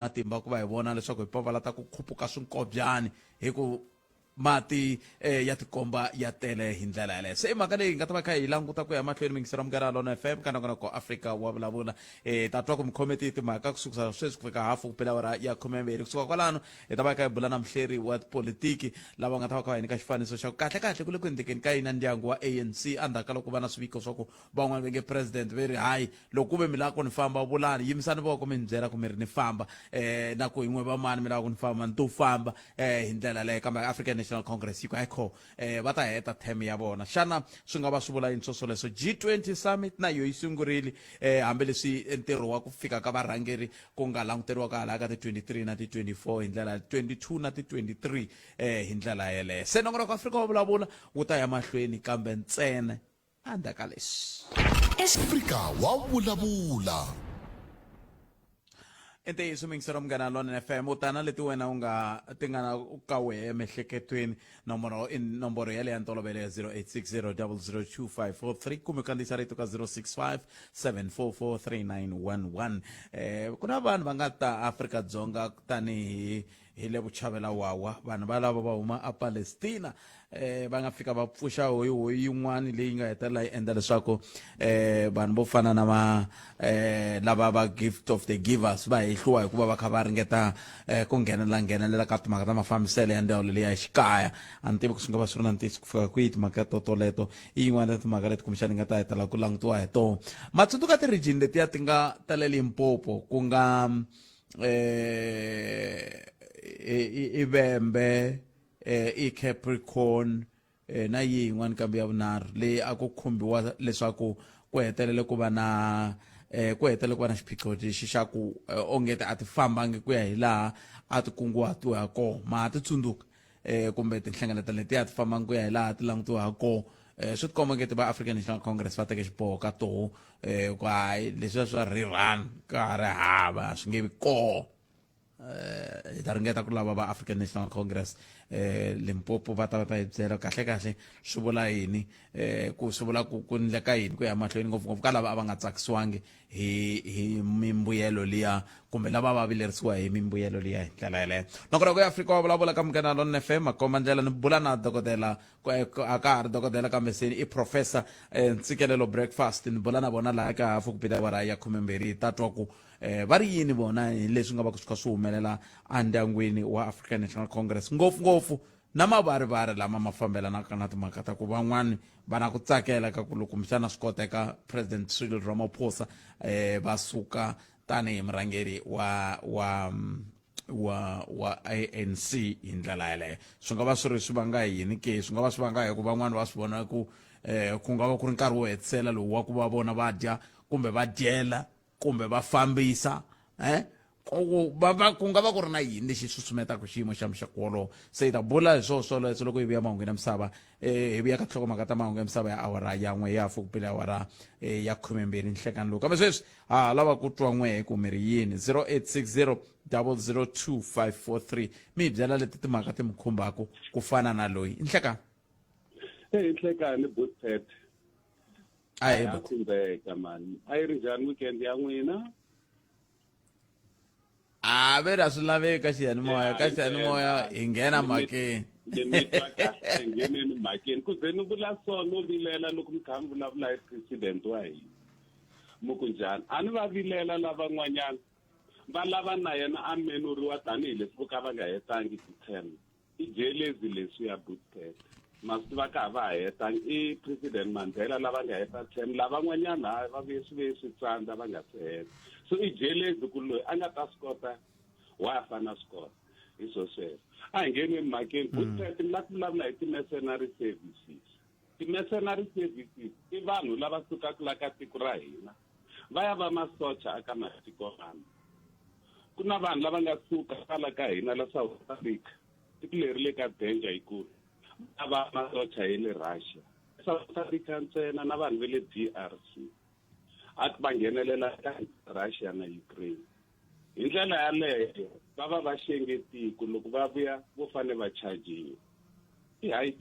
matimba ku va hi vona leswaku hi papalata ku khuphuka swinkobyani hi ku mati ya tikomba ya tele hi ndlela yaleyo se i mhaka leyi hi nga ta va kha hi languta ku ya mahlweni mingisera mugera lona FM ka nongonoko Africa wa vulavula ta twa ku mikhometi timhaka kusuka sweswi ku fika hafu kupela awara ya 12 kusuka kwalano hi ta va kha hi bula na muhleri wa politiki lava nga ta va kha hi nyika xifaniso xa ku kahle ku le ku endlekeni ka hina ndyangu wa ANC andhaka loko va na swiviko swa ku van'wana va nge president ve ri hayi loko ku ve mi lava ku ni famba vulani yimisani voko mi ni byela ku mi ri ni famba na ku yin'we va mani mi lava ku ni famba ni to famba hi ndlela leyo kambe African National Congress yiko ayikho va ta heta term ya vona xana swi nga va swi vula yini swoswoleswo G20 summit na yo yi sungurile hambileswi ntirho wa ku fika ka varhangeri ku nga languteriwa ka hala ka ti 23 na ti 24 hi ndlela 22 na ti 23 hi ndlela yeleyo se nongonoko Afrika wa vulavula wu ta ya mahlweni kambe ntsena andaka leswi Afrika wa vulavula ntiyiso mingisero mugana lona FM utana leti wena u nga ti nga na ka wehe emiehleketweni nomboro ya le ya ntolovelo ya 0860002543 kumbe kandziyisa rito ka 065 ku na vanhu va nga ta Afrika-Dzonga tanihi hi le vuchavela wawa vanhu va lava va huma ePalestina va nga fika va pfuxa hoyi yin'wana leyi nga hetelela yi endla leswaku vanhu vo fana na lava va gift of the givers va hehliwa hikuva va kha va ringeta ku nghenelela ka timhaka ta mafambiselo ya ndhawu leyi ya xikaya a ni tivi ku swi nga va swi ri na ntiyiso ku fika kwihi timhaka toleto i yin'wana ya timhaka leti kumbexani nga ta hetela ku langutiwa hi tona matsundzuka ti-region letiya ti nga ta le Limpopo ku nga Ivembe i Capricorn na yin'wana kambe ya vunharhu leyi a ku khumbiwa leswaku ku hetelele ku va na xiphiqo lexi xa ku ongete a ti fambangi ku ya hi laha a ti kunguhatiwe ha kona ma a ti tsundzuka kumbe tinhlengeletano letiya a ti fambangi ku ya hi laha ti langutiwe ha kona swi ti komba ngeti va African National Congress va teke xiboho ka toho ku hayi leswiya swa rerun ka ha ri hava swi nge vi kona hi ta ringeta ku lava va African National Congress Limpopo va ta hi byela kahle swi vula yini ku swi vula ku ndleka yini ku ya mahlweni ngopfungopfu ka lava a va nga tsakisiwangi hi mimbuyelo liya kumbe lava va vilerisiwa hi mimbuyelo liya hi ndlela yeleyo nongonoko ya Afrika wa vulavula ka Mugana Lona FM makomba ndlela ni bula na dokodela a ka ha ri dokodela kambe se i professor Ntsikelelo Breakfast ni bula na vona laha ka hafu ku pita awara ya 12 hi ta twa ku va ri yini vona hi leswi nga va ku swi kha swi humelela endyangwini wa African National Congress ngopfungopfu na mavarivari lama ma fambelanaka na timhaka ta ku van'wani va na ku tsakela ka ku loko mixana swi koteka President Cyril Ramaphosa va suka tanihi murhangeri wa ANC hi ndlela yaleyo swi nga va swi ri swi vanga yini ke swi nga va swi vanga hi ku van'wani va swi vona ku nga va ku ri nkarhi wo hetisela lowu wa ku va vona va dya kumbe va dyela kumbe va fambisa ku nga va ku ri na yini lexi susumetaka xiyimo xa muxaka wolowo se hi ta bula hi swoleswo loko hi vuya mahungu ya misava hi vuya ka nhlokomhaka ta mahungu ya misava ya awara ya n'we ya fukupile awara ya 12 nhlekani lowu kambe sweswi lava ku twa n'we ku mi ri yini 0860 002543 mi hi byela leti timhaka ti mi khumbaka ku fana na loyi nhlekani nhlekani Bootpet a khumbeka mani a yi ri njhani weekend ya n'wina ve ra swi laveka xiyanimoya hi nghena makeni ngheneni makeni ku ze ni vula so no vilela loko mi kha mi vulavula hi president wa hina muku njhani a ni va vilela lavan'wanyana va lava na yena a menuriwa tanihileswi vo ka va nga hetangi ti-10 i jelezi leswi ya Bootpet masiku va ka va hetangi i President Mandela lava nga heta 10 lavan'wanyana va vuye swi tsandza va nga se heta so i jelezi ku loyi a nga ta swi kota wa a fana swi kota hi sweswo a hi ngheni makeni Bootpet ni la ku vulavula hi ti-mercenary services ti-mercenary services i vanhu lava sukaka la ka tiko ra hina va ya va masocha aka matiko mambe ku na vanhu lava nga suka kala ka hina la South Africa tiko leri le ka danger yikulu ava masocha hi le Russia South Africa ntsena na vanhu va le DRC a va nghenelela ka Russia na Ukraine hi ndlela yaleyo va va xengetiko loko va vuya vo fane va chargiwa hayi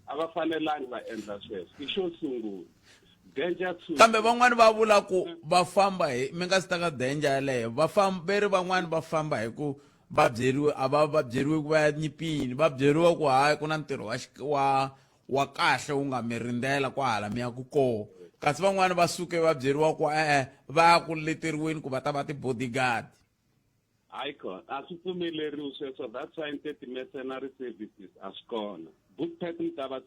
a va fanelangi va endla sweswo i xo sungula danger to kambe van'wani va vula ku va famba hi mi nga si ta ka danger yaleyo veri van'wani va famba hi ku va byeriwe a va byeriwe ku va ya nyipini va byeriwa ku hayi ku na ntirho wa kahle wu nga mi rindzela kwahala mi ya ku koho kasi van'wani va suke va byeriwa ku va ya ku leteriweni ku va ta va ti-bodyguard icon a swi pfumeleriwi sweswo that's why mercenary services a swi kona book pattern ta va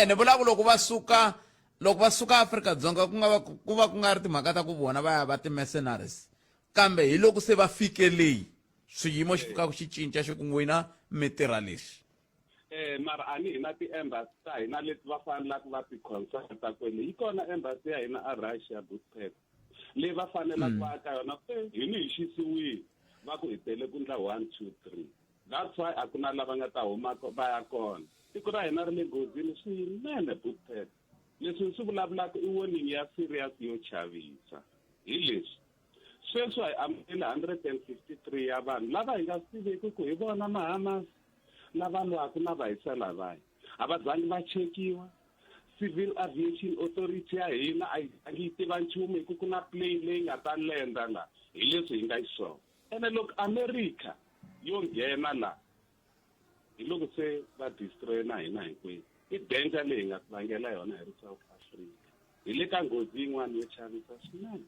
ni vula ku loko va suka Afrika-Dzonga ku va ku nga ri timhaka ta ku vona va ya va ti-mercenaries kambe hi loko se va fike leyi swiyimo xi fikaka xi cinca xi ku n'wina mi tirha lexi mara a ni hi na ti-embassy ta hina leti va fanelaka va ti-consulta kwele yi kona embassy ya hina a Russia book pattern leyi va fanelaka va aka yona hini hi xisiwile va ku hi tele ku ndla 1 2 3 that's why a ku na lava nga ta huma va ya kona tiko ra hina ri le nghozini swinene book pattern leswi swi vulavulaka i warning ya serious yo chavisa hi leswi sweswi hi amukele 153 ya vanhu lava hi nga siveki ku hi vona mahamas lava lwaku na vayisela vaya a va zangi va chekiwa civil aviation authority ya hina a yi tiva nchumu hi ku na plane leyi nga ta lenda la hi leswi hi nga xiswona ene loko America yo nghena la hi loko se va destroy na hina hinkwenu i danger leyi nga vangela yona hi South Africa hi le ka nghozi yin'wana yo chavisa swinene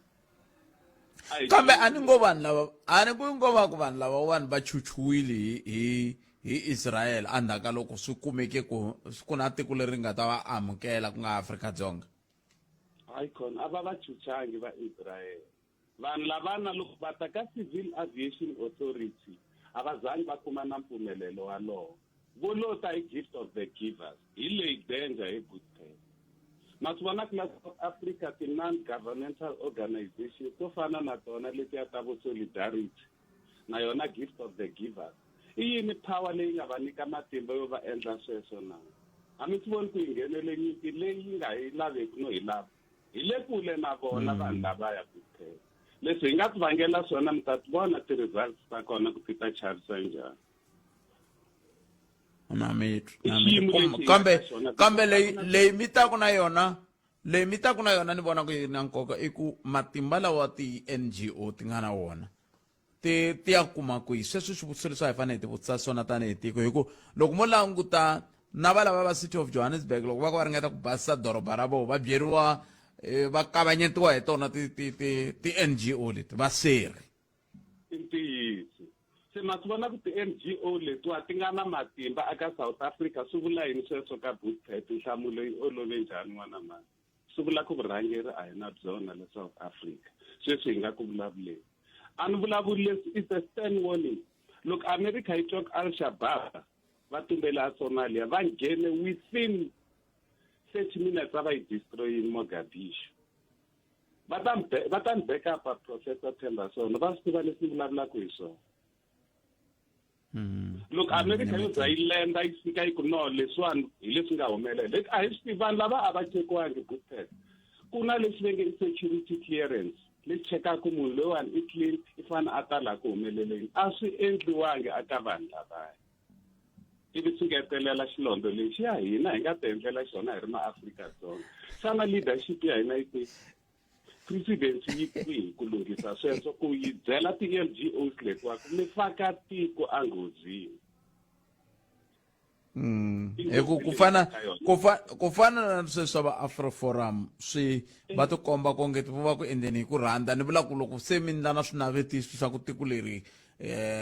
kambe a ni ngo va ku vanhu lavawani va chuchiwile hi Israel andhaka loko swi kumeke ku na tiko leri nga ta va amukela ku nga Afrika-Dzonga icon a va chuchangi va Israel vanhu lavana loko va ta ka civil aviation authority a va zangi va kuma na mpfumelelo walowo vo lota hi gift of the givers hi leyi danger hi good time ma swi vona ku la South Africa ti-non-governmental organizations to fana na tona letiya ta vo solidarity na yona gift of the givers i yini power leyi nga va nyika matimba yo va endla sweswo na a mi swi voni ku hi nghenele nyimpi leyi nga hi laveki no hi lava hi le kule na vona vanhu lavaya good time leswi hi nga ti vangela swona mi ta vona ti-results ta kona ku ti ta chavisa njhani kambe leyi mi taku na yona ni vona ku yi na nkoka i ku matimba lawa ti-NGO ti nga na wona ti ya kuma kwihi sweswo swivutiso leswi a hi fanele hi ti vutisa swona tanihi tiko hi ku loko mo languta na valava va City of Johannesburg loko va ka va ringeta ku basisa doroba ra vona va byeriwa va kavanyetiwa hi tona ti-NGO leti va seri i ntiyiso se ma swi vona ku ti-NGO letiwa ti nga na matimba aka South Africa swi vula yini sweswo ka Bootpet nhlamulo yi olove njhani n'wana mani swi vula ku vurhangeri a hi na byona le South Africa sweswi hi nga ku vulavuleni a ni vulavuli leswi is a stern warning loko America yi twa Al-Shabaab va tumbela Somalia va nghene within 30 minutes va yi destroy in Mogadishu va ta ni back up Professor Themba Sono va swi tiva leswi vulavulaka hi swona loko America yo za yi lenda yi fika yi ku no leswiwani hi leswi nga humelela a hi swi tivi vanhu lava a va chekiwangi Bootpet ku na leswi va nge security clearance leswi chekaka munhu loyiwani i clean i fane a ta laha ku humeleleni a swi endliwangi aka vanhu lavaya ivi swi ngetelela xilondzo lexi ya hina hi nga ta endlela xona hi ri maAfrika-Dzonga xana leadership ya hina yi kwihi presidency yi kwihi ku lunghisa sweswo ku yi byela ti-NGOs letiwa ku mi faka tiko enghozini ku fana na sweswi va Afroforum swi va tikomba ku ngeti vo va ku endleni hi ku rhandza ni vula ku loko se mi ndla na swinavetiso swa ku tiko leri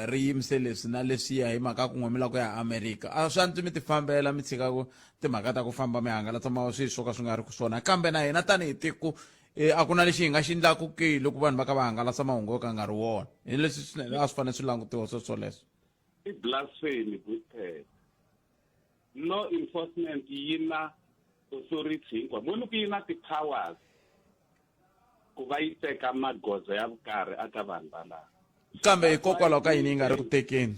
ri yimise leswi na leswiya hi mhaka ku n'wamela ku ya America a swi antswi mi ti fambela mi tshika ku timhaka ta ku famba mi hangalasa swilo swo ka swi nga ri ku swona kambe na hina tanihi tiko a ku na lexi hi nga xi endlaku ke loko vanhu va ka va hangalasa mahungu yo ka nga ri wona hi leswi a swi fanele swi langutiwa sweswoleswo i blasphemy Bootpet law enforcement yi na authority hinkwayo mo loko yi na ti-powers ku va yi teka magoza ya vukarhi aka vanhu valava kambe hikokwalaho ka yini yi nga ri ku tekeni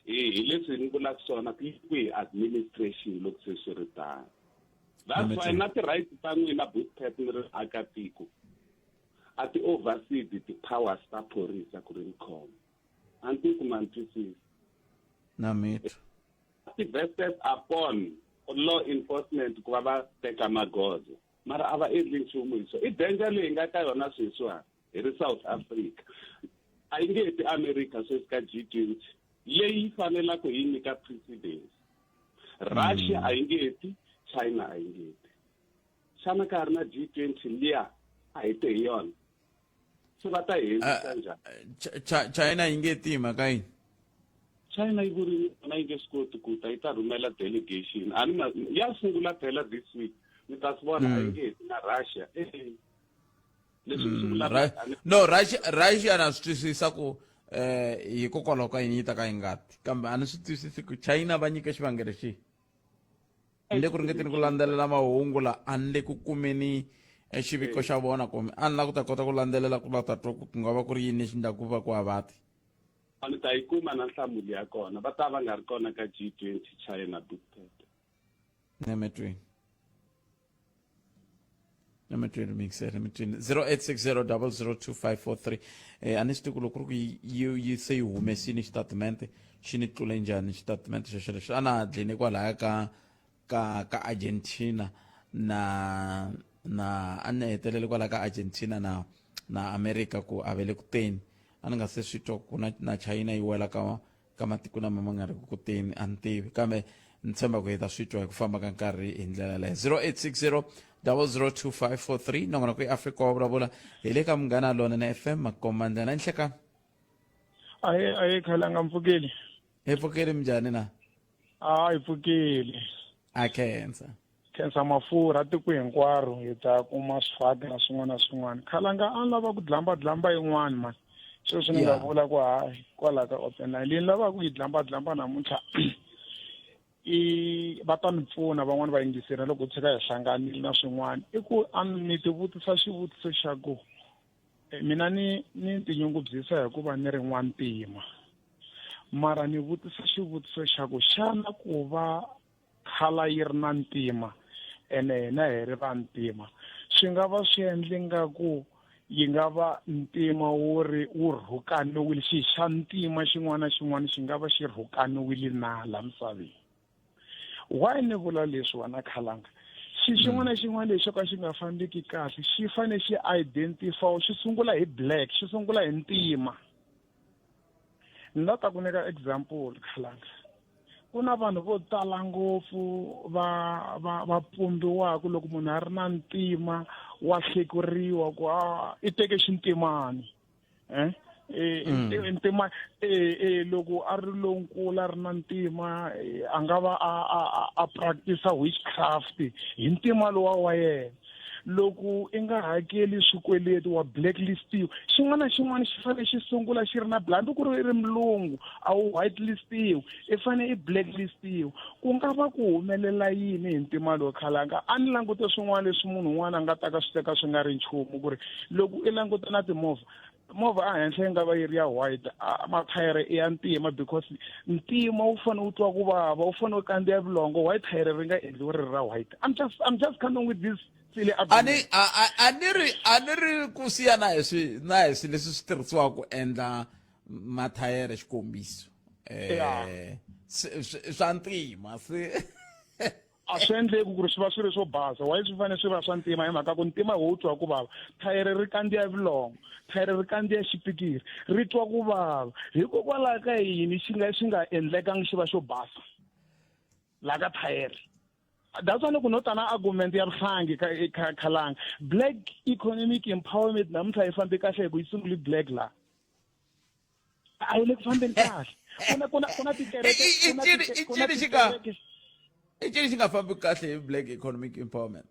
hi leswi ni vulaka swona kwihi administration loko se swi ri tano that's why na ti-rights ta n'wina Bootpet ni ri aka tiko a ti oversee ti-powers ta phorisa ku ri ni khoma a ni tiku ma ni twisisi na mito ti vested upon law enforcement ku va va teka magoza mara a va endli nchumu hi so i danger leyi nga ka yona sweswiwani hi ri South Africa a yi nge heti America sweswi ka G20 leyi fanelaka yi nyika precedence. Russia a yi nge heti, China a yi nge heti. Xana ka ha ri na G20 liya a hi te hi yona se va ta hezisa njhani? China yi nge ti mhaka yini? China yi vurile na yi nge swi koti ku ta yi ta rhumela delegation ya sungula phela this week mi ta swi vona a yi nge heti na Russia leswi sungula no Russia na swi twisisa ku hikokwalaho ka yini yi ta ka yi nga ti kambe a ni swi twisisi ku China va nyike xivangelo xihi ni le ku ringeteni ku landzelela mahungu la a ni le ku kumeni xiviko xa vona kumbe a ni la ku ta kota ku landzelela ku la ta twa ku nga va ku ri yini lexi ndlaku ku va ku havati a ni ta yi kuma na nhlamulo ya kona va ta va nga ri kona ka G20 China bukete nemetweni 0860002543 a ni swi tivi ku loko ku ri ku yi se yi humesini xitatimende xi ni tlule njhani xitatimende xexo lexi a na hadleni kwalaya ka Argentina na a ni hetelele kwalaya ka Argentina na America ku a vele ku teni a ni nga se swi twa ku na China yi wela ka matiko lama ma nga ri ku teni a ni tivi kambe ni tshemba ku hi ta swi twa hi ku famba ka nkarhi hi ndlela leyo 0860002543 nongona ku Africa wa vulavula hi le ka Munghana Lonene FM makomandla na nhlekani aye khalanga mpfukeli hi pfukeli minjhani na hi pfukeli a khensa mafurha tiko hinkwaro hi ta kuma swifaki na swin'wana na swin'wana khalanga a ni lava ku dlamba yin'wana mani sweswi ni nga vula ku hayi kwala ka open line leyi ni lava ku yi dlamba namuntlha va ta ni pfuna van'wani va yingiseri loko tshika hi hlanganile na swin'wana i ku a ni ti vutisa xivutiso xa ku mina ni tinyungubyisa hi ku va ni ri n'wantima mara ni vutisa xivutiso xa ku xana ku va khala yi ri na ntima ene hina hi ri vantima swi nga va swi endle ngaku yi nga va ntima wu rhukaniwile xi xa ntima xin'wana na xin'wana xi nga va xi rhukaniwile na la misaveni why ni vula leswiwana khalanga xin'wana na xin'wana lexo ka xi nga fambeki kahle xi fane xi identify xi sungula hi black xi sungula hi ntima ni la ta ku nyika example khalanga ku na vanhu vo tala ngopfu va pumbiwaka loko munhu a ri na ntima wa hlekuriwa ku i teke xintimani ntima loko a ri lonkulu a ri na ntima a nga va a practice witchcraft hi ntima lowa wa yena loko i nga hakeli swikweleti wa blacklistiwa xin'wana na xin'wana xi fanele xi sungula xi ri na hambi ku ri mulungu a wu whitelistiwa i fanele i blacklistiwa ku nga va ku humelela yini hi ntima lowu khalanga a ni langute swin'wana leswi munhu un'wana a nga ta ka swi teka swi nga ri nchumu ku ri loko i languta na movha a henhla yi nga va yi ri ya white mathayere i ya ntima because ntima wu fanele wu twa ku vava wu fanele u kandziya vulongo white thayere ri nga endliwi ri ra white I'm just coming with this a ni ri ku siya na hi swi leswi swi tirhisiwaka ku endla mathayere xikombiso swa ntima a swi endleki ku ri swi va swi ri swo basa why swi fanele swi va swa ntima hi mhaka ku ntima wo twa ku vava thayere ri kandziya vulongo thayere ri kandziya xipikiri ri twa ku vava hikokwalaho ka yini xi nga endlekangi xi va xo basa la ka thayere that's why ku no ta na argument ya vuhlangi ka khalanga black economic empowerment namuntlha yi fambi kahle hi ku yi sunguli black la a yi le ku fambeni kahle ku na tikereke i cini xi nga fambi kahle hi black economic empowerment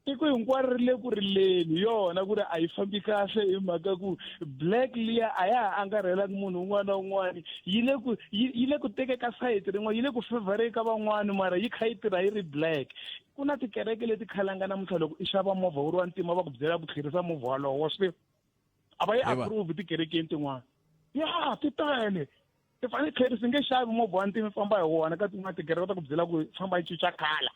tiko hinkwaro ri le ku rileni yona ku ri a yi fambi kahle hi mhaka ku black liya a ya ha angarhelaki munhu un'wana na un'wana yi le ku tekeka sayiti rin'wana yi le ku favoreka ka van'wana mara yi kha yi tirha yi ri black ku na tikereke leti khalanga namuntlha loko i xava movha wu ri wa ntima va ku byela ku tlherisa movha walowo swi a va yi approve tikerekeni tin'wana ya ti tele ti fanele tlherisi nge xavi movha wa ntima famba hi wona ka tin'wana tikereke ta ku byela ku famba yi cinca khala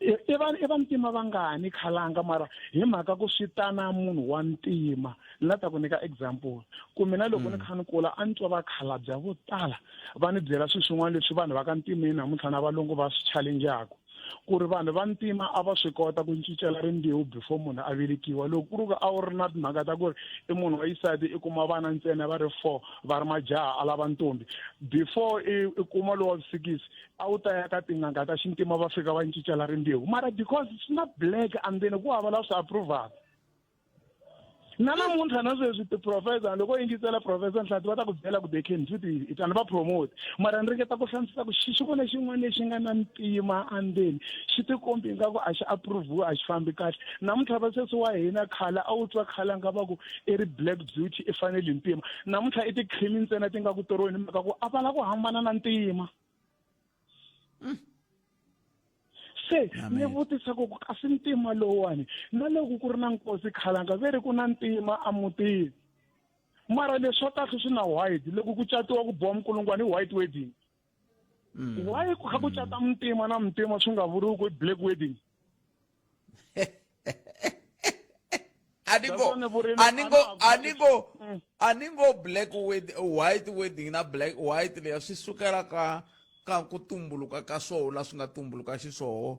i vantima vangani khalanga mara hi mhaka ku swi tana munhu wa ntima ni la ta ku nyika example ku mina loko ni kha ni kula a ni twa vakhalabya vo tala va ni byela swilo swin'wana leswi vanhu va ka ntimeni namuntlha na valungu va swi challengeaka ku ri vanhu va ntima a va swi kota ku cincela rimbewu before munhu a velekiwa loko ku ri ku a wu ri na timhaka ta ku ri i munhu wa yisati i kuma vana ntsena va ri 4 va ri majaha a lava ntombi before i kuma lowa vusikisi a wu ta ya ka tin'anga ta xintima va fika va cincela rimbewu mara because it's not black and then ku hava la swi appruvaka na namuntlha na sweswi tiprofessor loko yingisela professor Nhlati va ta ku byela ku they can do it and va promote mara ni ringeta ku hlamusela ku xixikona xin'wana lexi nga na ntima andzeni xi tikombi ingaku a xi approve a xi fambi kahle namuntlha va sesi wa hina khala a wu twa khala nga va ku i ri black beauty i fanele ntima namuntlha i ti-cream ntsena ti nga ku torweni mhaka ku a va la ku hambana na ntima se ni vutisa ku kasi ntima lowani na loko ku ri na nkosi khalanga ve ri ku na ntima amutini mara leswo kahle swi na white loko ku catiwa ku boha minkulungwana i white wedding why ku kha ku cata muntima na muntima swi nga vuriwi ku black wedding aningo black wedding white wedding na black white leya swi sukela ka ku tumbuluka ka swoho la swi nga tumbuluka xiswoho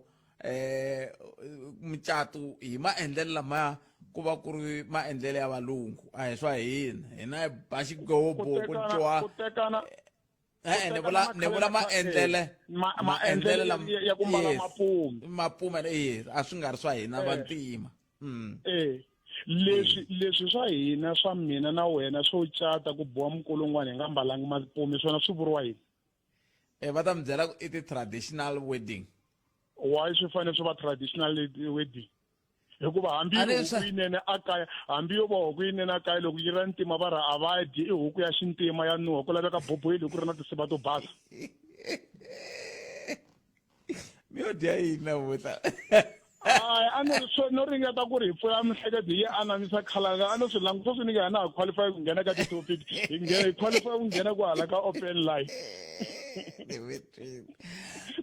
mucato hi maendlelo lamaya ku va ku ri maendlelo ya valungu a hi swa hina hi ba xigobo ku twa ni vula maendlele ya ku mbala mapume a swi nga ri swa hina vantima leswi swa hina swa mina na wena swo cata ku boha minkulungwana hi nga mbalangi mapume swona swi vuriwa yini va ta mi byela ku i ti-traditional wedding why swi fanele swi va traditional wedding hikuva hambi huku yinene a kaya hambi yo va huku yinene a kaya loko yi ra ntima va ra a va dyi i huku ya xintima ya nuha ku laveka boboyili ku ri na tinsiva to basa mi yo dya yini na vuta a no ringeta ku ri hi pfula mihleketo yi anamisa khalanga a no swi langusa swi ni nga na qualify ku nghena ka ti-topic hi qualify ku nghena ku hala ka open line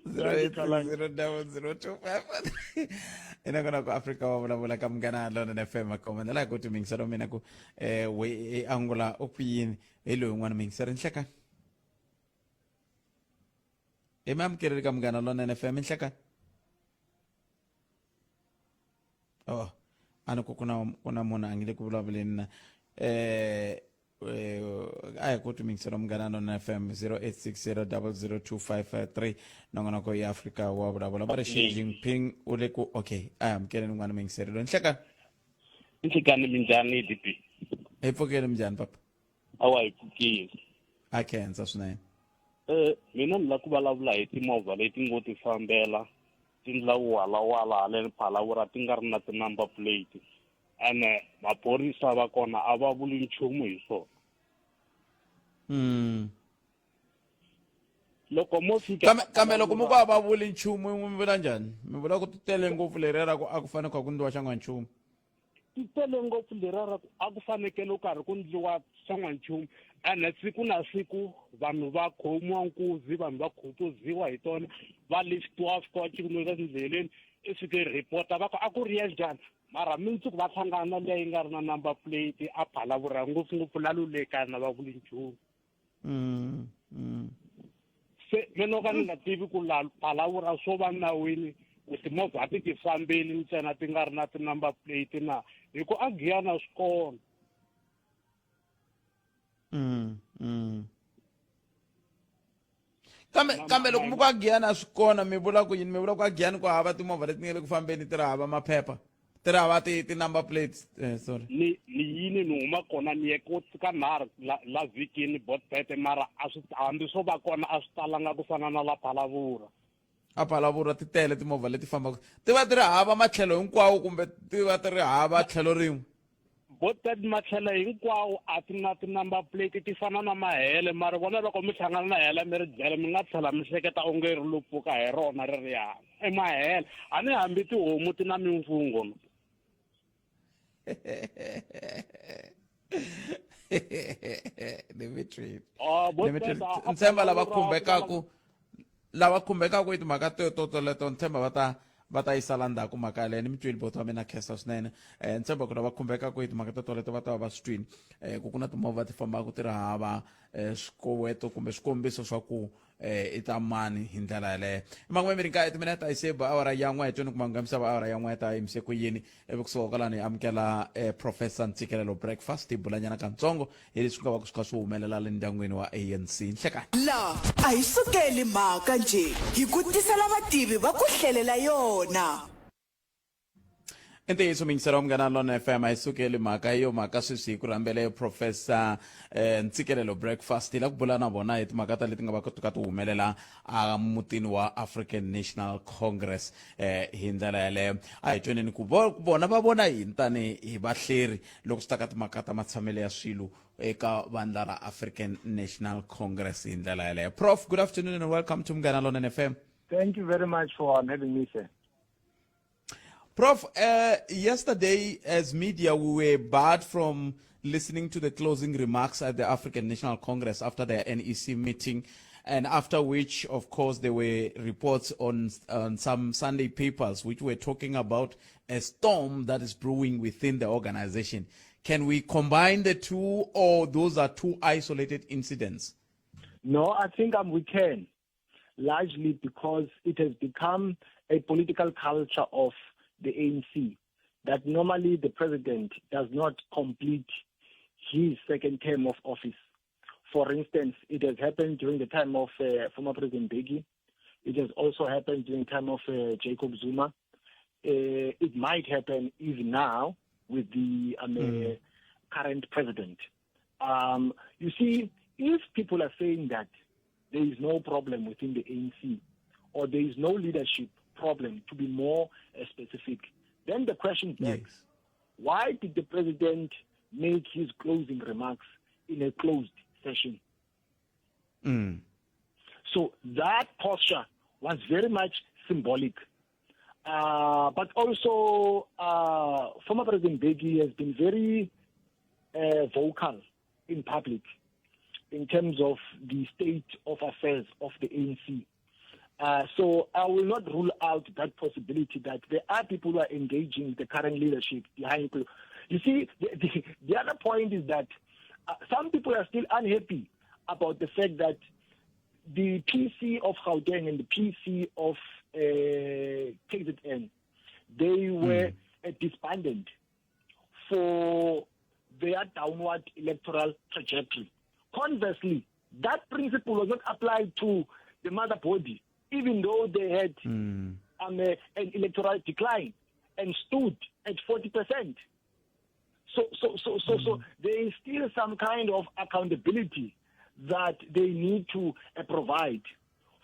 0807025 ina kona ku Africa wa vulavula ka Munghana Lonene FM akomendela ku ti mingisero mina ku we angula opinion hi loyi n'wana mingisero nhleka emamukeri ka Munghana Lonene FM nhleka oh ana ku kuna munhu a nge le ku vulavuleni na aya ku tumingisela Munghana Lonene FM 0860002553 nongonoko ya Africa wa vulavula va ri Xi Jinping u le ku okay aya mkeleni n'wana mingiseri lo nhleka nhlekani minjhani DP hi pfukile minjhani papa awa hi pfukile a khensa swinene mina ni la ku vulavula hi timovha leti ngo ti fambela ti ndla wala haleni Phalaborwa ti nga ri na ti-number plate ene maphorisa va kona a va vuli nchumu hi swona loko mo fika kambe loko mo va va vuli nchumu mi vula njhani mi vula ku ti tele ngopfu leriya ra ku a ku fanele ku ndliwa xan'wanchumu ti tele ngopfu leriya ra ku a ku fanekele u karhi ku ndliwa xan'wanchumu ene siku na siku vanhu va khomiwa nkuzi vanhu va khutuziwa hi tona va liftiwa swikoci ka tindleleni i fike report-a va ku a ku ri ya njhani mara mundzuku va hlangana na leyi nga ri na number plate a Phalaborwa ngopfungopfu la lulekana va vuli nchumu se mina ka ni nga tivi ku la Phalaborwa swo va nawini ku timovha a ti fambeli ntsena ti nga ri na ti-number plate na hi ku a Giyana swi kona kambe loko mi ku a Giyana swi kona mi vula ku yini mi vula ku a Giyana ku hava timovha leti nga le ku fambeni ti ri hava maphepha ti ri hava ti-number plates sorry ni yini ni huma kona ni ye ku ka nharhu la vikini botbet mara a swi hambi swo va kona a swi talanga ku fana na la Phalaborwa a Phalaborwa ti tele timovha leti fambaka ti va ti ri hava matlhelo hinkwawo kumbe ti va ti ri hava tlhelo rin'we botbet matlhelo hinkwawo a ti na ti-number plate ti fana na mahele mara vona loko mi hlangana na hela mi ri byele mi nga tlhela mi hleketa onge ri lupuka hi rona ri ri yana i mahele a ni hambi tihomu ti na mimfungo ntshemba lava khumbekaku hi timhaka toleto ntshemba va ta yisala ndzhaku mhaka yaleyo ni mi twile boti wa mina khensa swinene ntshemba ku lava khumbekaku hi timhaka toleto va ta va va swi twini ku ku na timovha ti fambaka ti ri hava swikoweto kumbe swikombiso swa ku itamani hi ndlela yaleyo mangu mi ri ka timinete a se ba awara ya n'we hi tweni ku mangamisa ba awara ya n'we ta imise ku yini ivi kusuka kwalani hi amukela professor Ntsikelelo Breakfast hi bulanyana katsongo hi leswi nga va ku swi kha swi humelela le ndyangwini wa ANC nhlekani la a hi sukeli mhaka nje hi ku tisela vativi va ku hlelela yona ntiyiso mingisela Munghana Lonene FM a hi sukeli mhaka yo mhaka sweswi hi ku rhambele professor Ntsikelelo Breakfast hi la ku bula na vona hi timhaka ta leti nga va ka ti humelela a mutini wa African National Congress hi ndlela yaleyo a hi tweneni ku vona va vona yini tani hi vahleri loko swi ta ka timhaka ta matshamelo ya swilo eka vandla ra African National Congress hi ndlela yaleyo. Prof, good afternoon and welcome to Munghana Lonene FM. Thank you very much for having me, sir. Prof, yesterday as media we were barred from listening to the closing remarks at the African National Congress after their NEC meeting, and after which, of course, there were reports on some Sunday papers which were talking about a storm that is brewing within the organization. Can we combine the two, or those are two isolated incidents? No, I think we can, largely because it has become a political culture of the ANC that normally the president does not complete his second term of office. For instance, it has happened during the time of former President Mbeki. It has also happened during the time of Jacob Zuma. It might happen even now with the current president. You see, if people are saying that there is no problem within the ANC or there is no leadership problem, to be more specific, then the question begs, why did the president make his closing remarks in a closed session? So that posture was very much symbolic. But also, former President Mbeki has been very vocal in public in terms of the state of affairs of the ANC. So I will not rule out that possibility that there are people who are engaging the current leadership behind. You see, the other point is that some people are still unhappy about the fact that the PC of Gauteng and the PC of KZN, they were disbanded for their downward electoral trajectory. Conversely, that principle was not applied to the mother body, even though they had an electoral decline and stood at 40%. So there is still some kind of accountability that they need to provide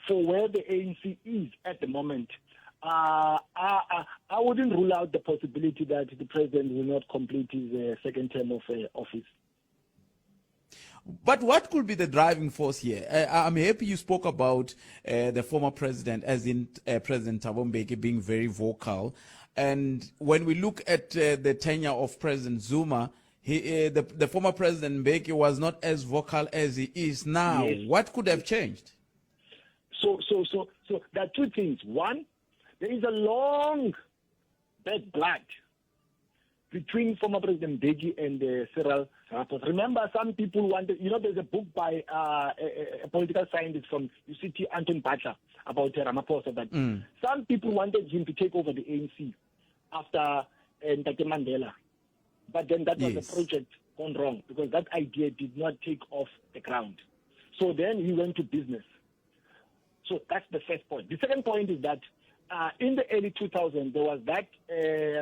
for where the ANC is at the moment. I wouldn't rule out the possibility that the president will not complete his second term of office. But what could be the driving force here? I'm happy you spoke about the former president, as in President Thabo Mbeki, being very vocal. And when we look at the tenure of President Zuma, the former President Mbeki was not as vocal as he is now. Yes. What could have changed? So there are two things. One, there is a long bad blood between former President Mbeki and Cyril Ramaphosa. Remember, some people wanted, there's a book by a political scientist from UCT, Anton Butler, about Ramaphosa, that some people wanted him to take over the ANC after Ntate Mandela. But then that was a project gone wrong, because that idea did not take off the ground. So then he went to business. So that's the first point. The second point is that in the early 2000s, there was that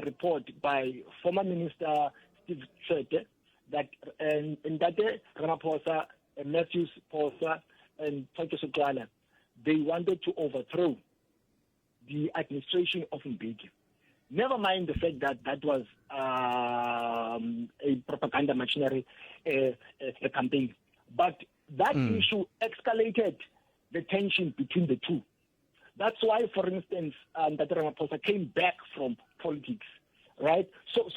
report by former Minister Steve Tshwete that Ntate Ramaphosa, Matthews Posa, and Tonke Sokala, they wanted to overthrow the administration of Mbeki. Never mind the fact that that was a propaganda machinery a campaign. But that issue escalated the tension between the two. That's why, for instance, Ntate Ramaphosa came back from politics, right? So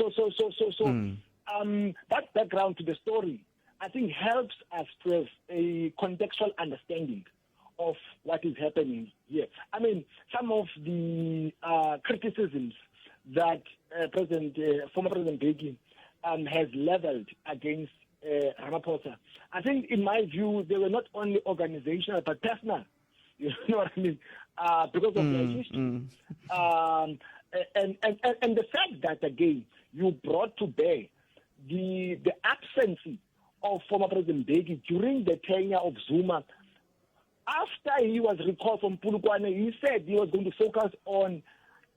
that background to the story, I think, helps us to have a contextual understanding of what is happening here. I mean, some of the criticisms that former President Mbeki has leveled against Ramaphosa, I think, in my view, they were not only organizational but personal. You know what I mean? Because of their history. And the fact that, again, you brought to bear the absence of former President Mbeki during the tenure of Zuma. After he was recalled from Polokwane, he said he was going to focus on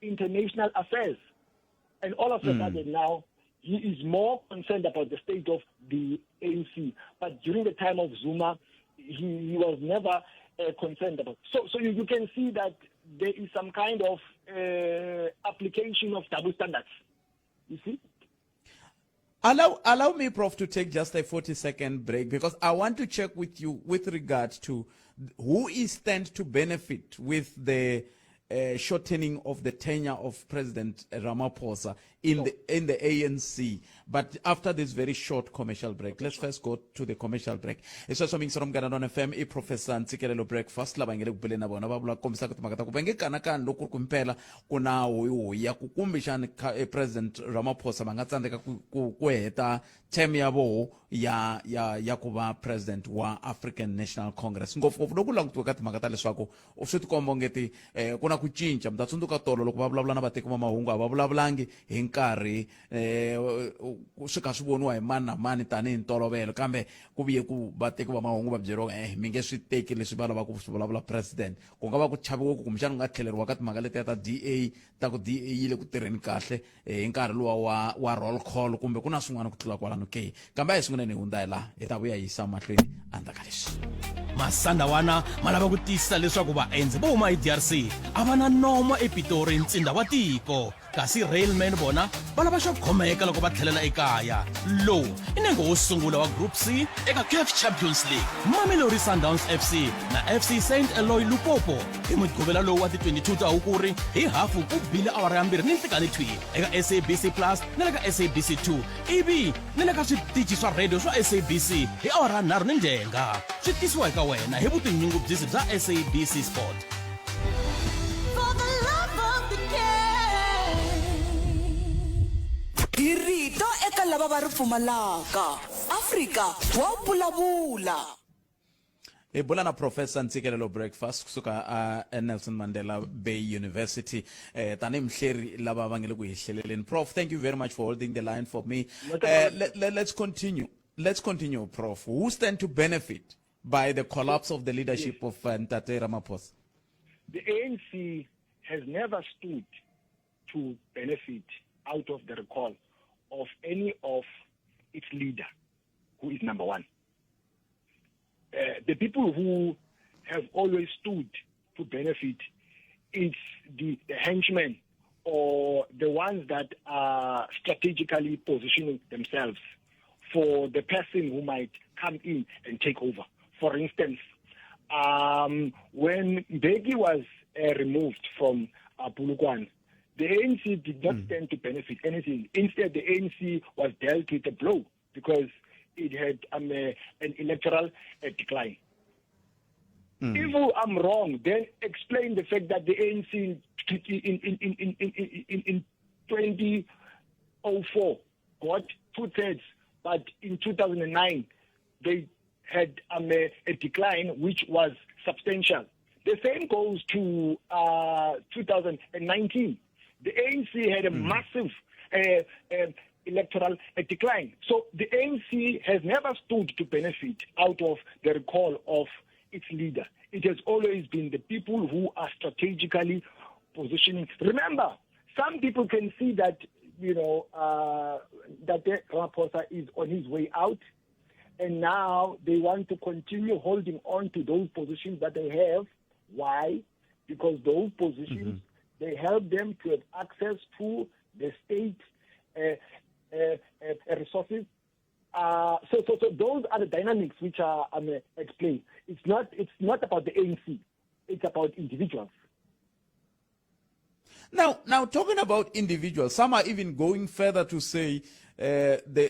international affairs. And all of a sudden now, he is more concerned about the state of the ANC. But during the time of Zuma, he was never concerned about. So you can see that there is some kind of application of double standards. You see? Allow me, Prof, to take just a 40-second break, because I want to check with you with regard to who is stand to benefit with the shortening of the tenure of President Ramaphosa in the ANC. But after this very short commercial break, let's first go to the commercial break. It's also means from Ghana on FM, Professor Ntsikelelo breakfast labangele kubele na bona ba bula komisa ku timaka ta ku benge kana ka ndo ku kumpela kuna ho ya ku kumbishana President Ramaphosa ba nga tsandzeka ku heta term ya bo ya ku va president wa African National Congress. Ngopfu loko langutiwa ka timaka ta leswaku u swi tikomba ngeti kuna ku cinca mta tsundzuka tolo loko va vulavula na vateki va mahungu va vulavulangi hi nkarhi swi kha swi voniwa hi mani na mani tanihi ntolovelo, kambe ku viye ku vateki va mahungu va byeriwa mi nge swi teki leswi va lavaka ku swi vulavula president. Ku nga va ku chaviwa ku kumbexana ku nga tlheleriwa ka timhaka letiya ta DA ta ku DA yi le ku tirheni kahle hi nkarhi luwa wa roll call, kumbe ku na swin'wana ku tlula kwalano ke, kambe a hi sunguleni hi hundza hi laha hi ta vuya hi yisa mahlweni andla ka leswi. Masandawana ma lava ku tiyisisa leswaku vaendzi vo huma hi DRC a va na nomo epitori ntsinda wa tiko, kasi railman vona va lava xo khomeka loko va tlhelela ekaya. Lowu i nengo wo sungula wa group C eka CAF Champions League. Mamelodi Sundowns FC na FC Saint Eloi Lupopo hi mugqivela lowu wa ti-22 ta Hukuri hi hafu ku bile awara ya 2 ni nhlikani thwi eka SABC Plus na le ka SABC 2 ivi ni le ka switichi swa radio swa SABC hi awara ya 3 ni ndenga. Swi tisiwa eka wena hi vutinyungubyisi bya SABC Sport. Hi rito eka lava va ri pfumalaka. Afrika wa vulavula. Hi bula na Professor Ntsikelelo breakfast kusuka Nelson Mandela Bay University. Tani mhleri lava va ngele ku hi hleleleni. Prof, thank you very much for holding the line for me. Let's continue. Let's continue, Prof. Who stand to benefit by the collapse of the leadership of Ntate Ramaphosa? The ANC has never stood to benefit out of the recall of any of its leader, who is number one. The people who have always stood to benefit is the henchmen or the ones that are strategically positioning themselves for the person who might come in and take over. For instance, when Mbeki was removed from Polokwane, the ANC did not stand to benefit anything. Instead, the ANC was dealt with a blow because it had an electoral decline. If I'm wrong, then explain the fact that the ANC in 2004 got 2/3, but in 2009 they had a decline which was substantial. The same goes to 2019. The ANC had a massive electoral decline. So the ANC has never stood to benefit out of the recall of its leader. It has always been the people who are strategically positioning. Remember, some people can see that, that Ramaphosa is on his way out, and now they want to continue holding on to those positions that they have. Why? Because those positions, they help them to have access to the state resources. So those are the dynamics which are at play. It's not about the ANC. It's about individuals. Now talking about individuals, some are even going further to say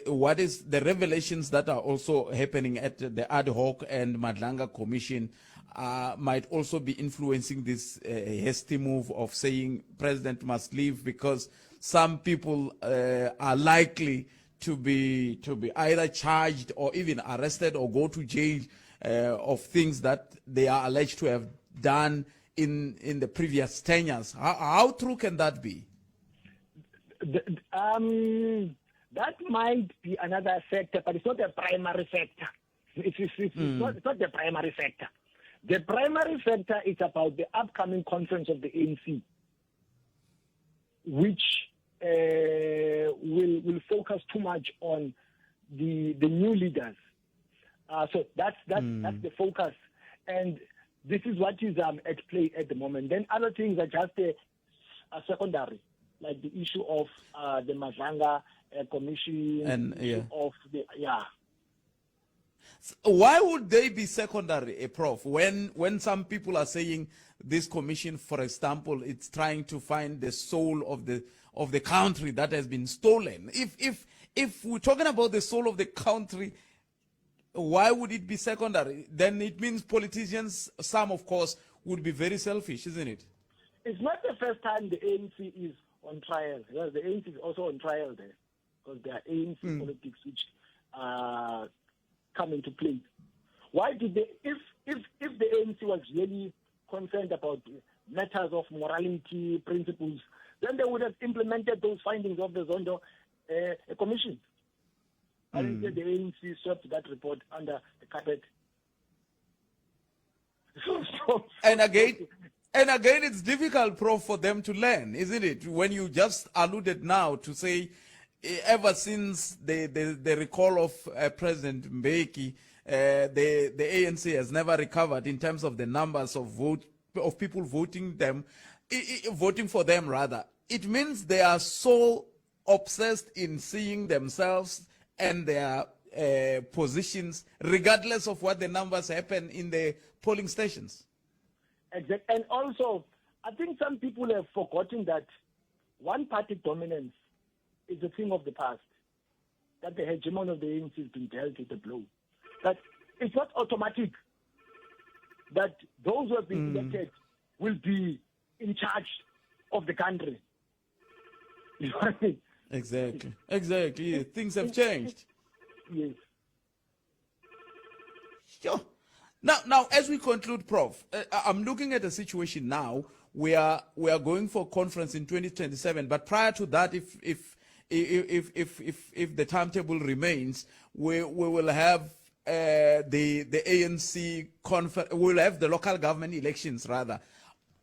what is the revelations that are also happening at the ad hoc and Madlanga Commission might also be influencing this hasty move of saying president must leave, because some people are likely to be either charged or even arrested or go to jail of things that they are alleged to have done in the previous tenures. How true can that be? That might be another factor, but it's not a primary factor. It's not the primary factor. The primary factor is about the upcoming conference of the ANC, which will focus too much on the new leaders. So that's the focus, and this is what is at play at the moment. Then other things are just a secondary, like the issue of the Mazanga Commission, And, yeah. of the Why would they be secondary, Prof? When some people are saying this commission, for example, it's trying to find the soul of the country that has been stolen. If we're talking about the soul of the country, why would it be secondary? Then it means politicians, some of course, would be very selfish, isn't it? It's not the first time the ANC is on trial. Yes, the ANC is also on trial there, because there are ANC politics which come into play. Why did they? If the ANC was really concerned about matters of morality, principles, then they would have implemented those findings of the Zondo Commission. I think the ANC swept that report under the carpet. And again, it's difficult, Prof, for them to learn, isn't it? When you just alluded now to say, ever since the recall of President Mbeki, the ANC has never recovered in terms of the numbers of people voting for them. Rather, it means they are so obsessed in seeing themselves and their positions, regardless of what the numbers happen in the polling stations. Exactly. And also, I think some people have forgotten that one-party dominance is a thing of the past, that the hegemon of the ANC has been dealt with a blow. That it's not automatic that those who have been elected will be in charge of the country. You know what I mean? Exactly. Things have changed. Yes. Sure. Now, as we conclude, Prof, I'm looking at a situation now where we are going for a conference in 2027. But prior to that, if the timetable remains, we will have the ANC conference. We'll have the local government elections rather.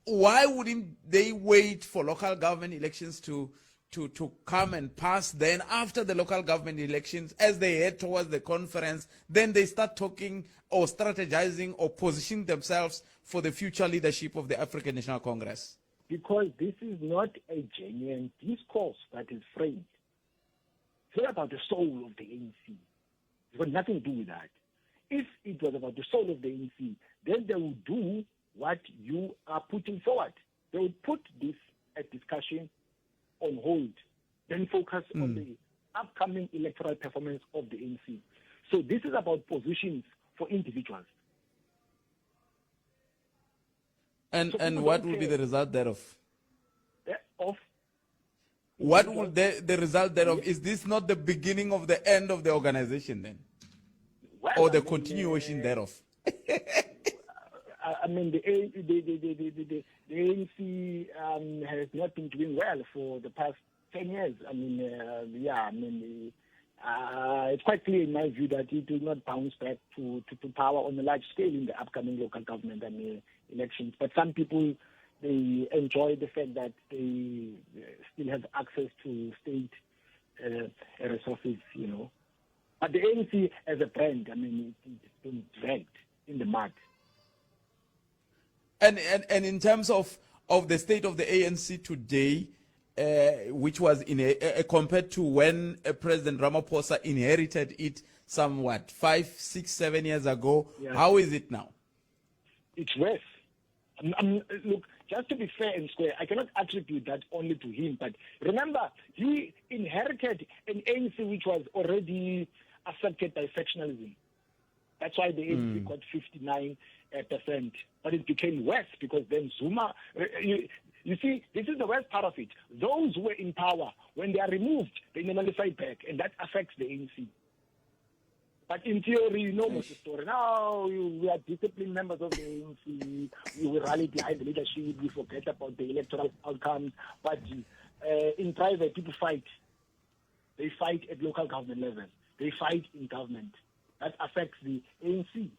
Why wouldn't they wait for local government elections to come and pass? Then after the local government elections, as they head towards the conference, then they start talking or strategizing or positioning themselves for the future leadership of the African National Congress. Because this is not a genuine discourse that is framed. It's not about the soul of the ANC. It's got nothing to do with that. If it was about the soul of the ANC, then they would do what you are putting forward. They would put this discussion on hold, then focus on the upcoming electoral performance of the ANC. So this is about positions for individuals. And what will be the result thereof? Of what will the result thereof? Is this not the beginning of the end of the organization then? Well, or the continuation thereof? I mean, the ANC has not been doing well for the past 10 years. I mean, it's quite clear in my view that it will not bounce back to power on a large scale in the upcoming local government elections. But some people, they enjoy the fact that they still have access to state resources, you know. But the ANC as a brand, I mean, it's been dragged in the mud. And in terms of the state of the ANC today, which was compared to when President Ramaphosa inherited it somewhat 5, 6, 7 years ago, how is it now? It's worse. Look, just to be fair and square, I cannot attribute that only to him. But remember, he inherited an ANC which was already affected by sectionalism. That's why the ANC got 59%. But it became worse because then Zuma, you see, this is the worst part of it. Those who were in power, when they are removed, they nullify back, and that affects the ANC. But in theory, you know what's the story. Now we are disciplined members of the ANC. We rally behind the leadership. We forget about the electoral outcomes. But in private, people fight. They fight at local government level. They fight in government. That affects the ANC.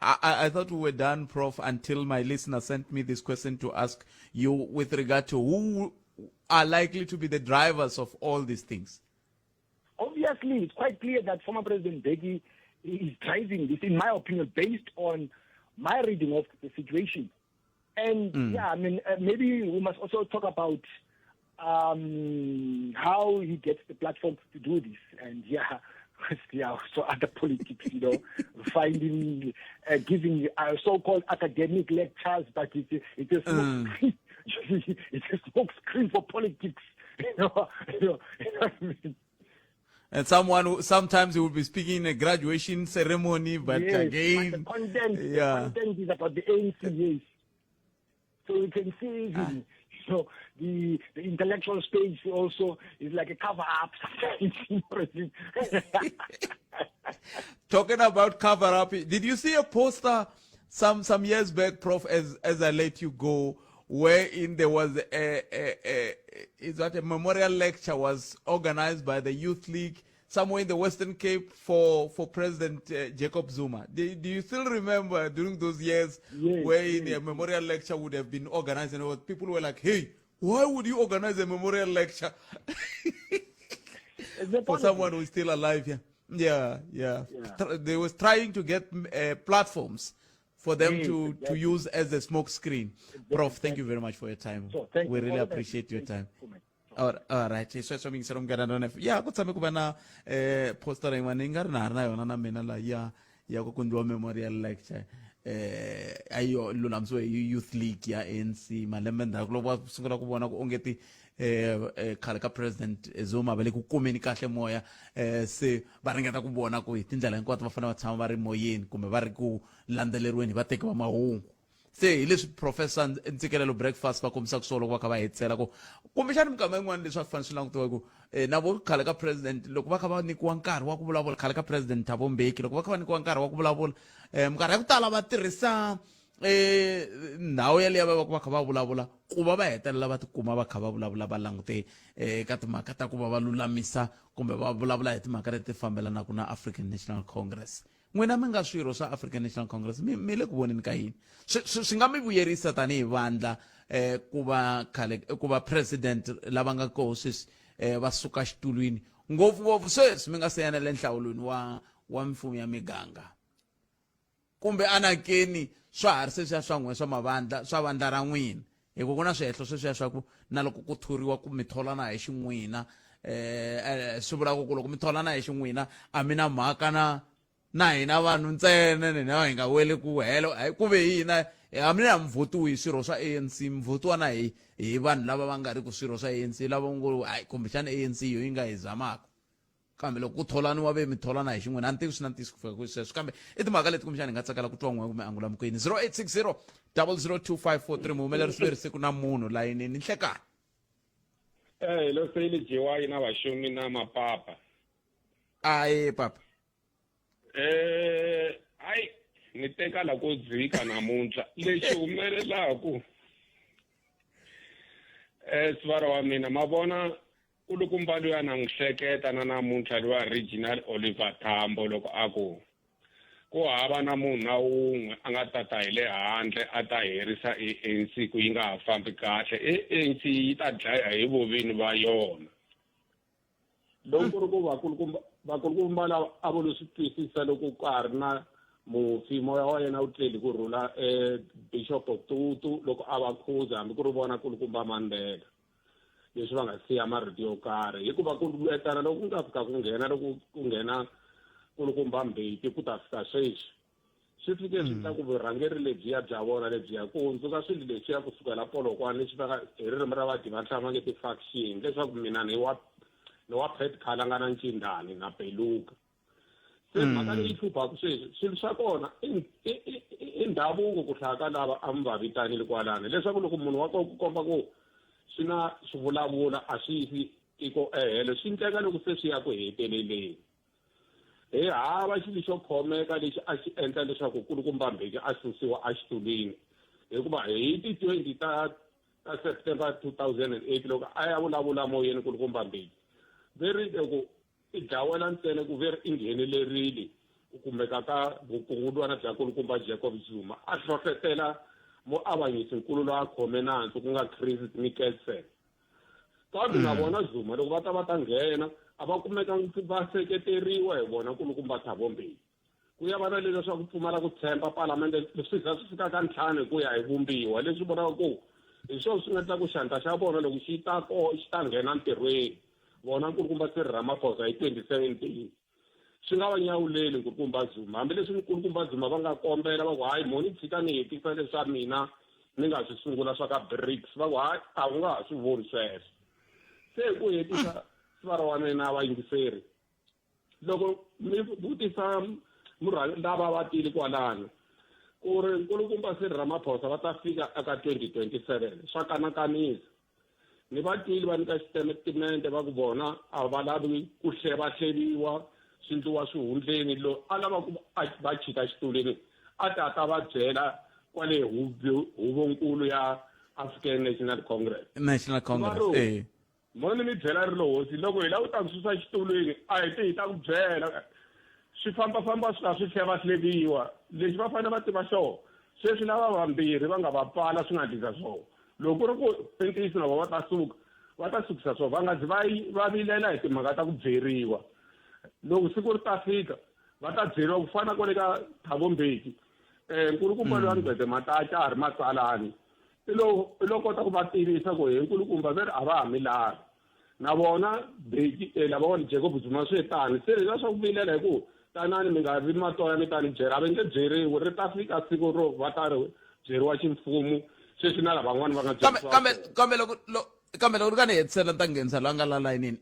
I thought we were done, Prof, until my listener sent me this question to ask you with regard to who are likely to be the drivers of all these things. Obviously, it's quite clear that former President Beki is driving this, in my opinion, based on my reading of the situation. And yeah, I mean, maybe we must also talk about how he gets the platform to do this. And yeah, so other politics, you know, finding, giving so-called academic lectures, but it's a smoke screen. It's a smoke screen for politics. You know what I mean? And someone who, sometimes he will be speaking in a graduation ceremony, but yes, again, but the content is about the ANC, yes. So you can see, you know, the intellectual space also is like a cover-up sometimes. Talking about cover-up, did you see a poster some years back, Prof, as I let you go, wherein there was a memorial lecture was organized by the Youth League somewhere in the Western Cape for President Jacob Zuma. Do you still remember during those years wherein a memorial lecture would have been organized and people were like, hey, why would you organize a memorial lecture for someone who is still alive here? Yeah. They was trying to get platforms for them to use as a smoke screen. Prof, thank you very much for your time. We really appreciate your time. All right. So ming serom gana no ya go tsame ku bana poster yin'wana yi nga ri na na yona na mina la ya ku kundiwa memorial lecture ayo lulamisiwe hi Youth League ya ANC malembe ndzhaku loko va sungula ku vona ku ongeti khale ka President Zuma va le ku kumeni kahle moya se va ringeta ku vona ku hi tindlela hinkwato va fanele va tshama va ri moyeni kumbe va ri ku landzeleriweni hi vateki va mahungu. Se hi leswi Professor Ntsikelelo Breakfast va kombisaka swona loko va kha va hetisela ku kumbexana mikama yin'wana leswi a fanele swi langutiwa ku na vo khale ka president loko va kha va nyikiwa nkarhi wa ku vulavula khale ka President Thabo Mbeki loko va kha va nyikiwa nkarhi wa ku vulavula minkarhi ya ku tala va tirhisa ndhawu yaleyo va kha va vulavula ku va hetelela va tikuma va kha va vulavula va langute ka timhaka ta ku va lulamisa kumbe va vulavula hi timhaka leti fambelanaka na African National Congress. N'wina mi nga swirho swa African National Congress mi le ku voneni ka yini swi nga mi vuyerisa tanihi vandla ku va president lava nga koho sweswi va suka xitulwini ngopfungopfu sweswi mi nga se yana le nhlawulweni wa mfumo ya miganga kumbe anakeni swa ha ri sweswiya swa n'we swa mavandla swa vandla ra n'wina hikuva ku na swihehlo sweswiya swa ku na loko ku thoriwa ku mi tholana hi xin'wina swi vulaka ku loko mi tholana hi xin'wina a mi na mhaka na hina vanhu ntsena nina hi nga weli ku helo ku ve hina a mi na mvutiwi hi swirho swa ANC mvutiwa na hi vanhu lava va nga ri ku swirho swa ANC lava ngo kumbexana ANC yo yi nga hi zamaka kambe loko ku tholaniwa ve mi tholana hi xin'wina a ni tivi swi na ntisi ku fika ku sweswo kambe i timhaka leti kumbexana hi nga tsakela ku twa n'we kumbe angula mukweni 0860 002543 muhumelerisi leri siku na munhu layinini nhlekani loko se yi jiwayi na vaxumi na mapapa aye papa hayi ni teka la ko dzika namuntlha lexi humelelaku sivara wa mina ma vona kulukumba luya na n'wi hleketa na namuntlha luya Regional Oliver Tambo loko a ku hava na munhu na wun'we a nga tata hi le handle a ta herisa ANC ku yi nga ha fambi kahle ANC yi ta dlaya hi vovini va yona loko ku ri ku vakulukumba lava a vo leswi twisisa loko ka ha ri na mufi moya wa yena wu tleli ku rhula Bishop Tutu loko a va khuza hambi ku ri vona kulukumba Mandela leswi va nga siya marito yo karhi hikuva ku luetana loko ku nga fika loko ku nghena kulukumba Mbeki ku ta fika sweswi swi fike swi ta ku vurhangeri lebyiya bya vona lebyiya ku hundzuka swilo leswiya kusukela polokwane leswi va hi ririmi ra vadivantshwa va nge ti-faction leswaku mina ni wa Pet Khala nga na Ncindani na Beluka se mhaka leyi hluphaku sweswi swilo swa kona i ndhavuko ku hlaya ka lava a mi va vitanile kwalani leswaku loko munhu wa ku komba ku swi vulavula a swi yisi tiko ehelo swi endleka loko se swi ya ku heteleleni hi hava xilo xo khomeka lexi a xi endla leswaku nkulukumba Mbeki a susiwa exitulwini hikuva hi ti 20 ta September 2008 loko a ya vulavula moyeni nkulukumba Mbeki veri loko i dlawela ntsena ku veri i nghenelerile ku kumeka ka vukungundwana bya nkulukumba Jacob Zuma a hlohlotela muavanyisi nkulu loyi a khome nandzu ku nga Chris Mickelson kambe na vona Zuma loko va ta nghena a va kumeka va seketeriwa hi vona nkulukumba Thabo Mbeki ku ya vana leswi swa ku pfumala ku tshemba palamende leswi za swi fika ka ntlhanu ku ya hi vumbiwa leswi vonaka ku hi swona swi nga ta ku xandla xa vona loko xi ta nghena ntirhweni vona nkulukumba Cyril Ramaphosa hi 2017 swi nga va nyawuleli nkulukumba Zuma hambileswi nkulukumba Zuma va nga kombela va ku hayi moni tshika ni hetisa leswa mina ni nga swi sungula swa ka BRICS va ku hayi a wu nga ha swi voni sweswo se ku hetisa svara wa mina vayingiseri loko mi vutisa murhangeri lava va tili kwalano ku ri nkulukumba Cyril Ramaphosa va ta fika eka 2027 swa kanakanisa ni vatili va nyika xitemente va ku vona a va lavi ku hlevahleviwa swi ndliwa swihundleni lo a lava ku va chika xitulwini a ta va byela kwale huvonkulu ya African National Congress moni mi byela ri lo hosi loko hi lava ku ta susa xitulwini a hi ta ku byela swi fambafamba swi hlevahleviwa lexi va fanele va tiva xona sweswi lava vambirhi va nga va pfala swi nga ndlisa swona loko ku ri ku pentisi na va ta sukisa swona va nga zi va vilela hi timhaka ta ku byeriwa loko siku ri ta fika va ta byeriwa ku fana kwale ka Thabo Mbeki nkulukumba loyi a ni gwede mataca a ri matsalani i lo kota ku va tivisa ku hi nkulukumba veri a va ha milari na vona Mbeki lava vona Jacob Zuma swetani se leswa swa ku vilela hi ku tanani mi nga vi matoya mi tani byela a va nge byeriwi ri ta fika siku ro va ta ri byeriwa ximfumo sweswi na lavan'wana va nga kambe loko ri ka ni hetisela ta nghenisa la nga la layinini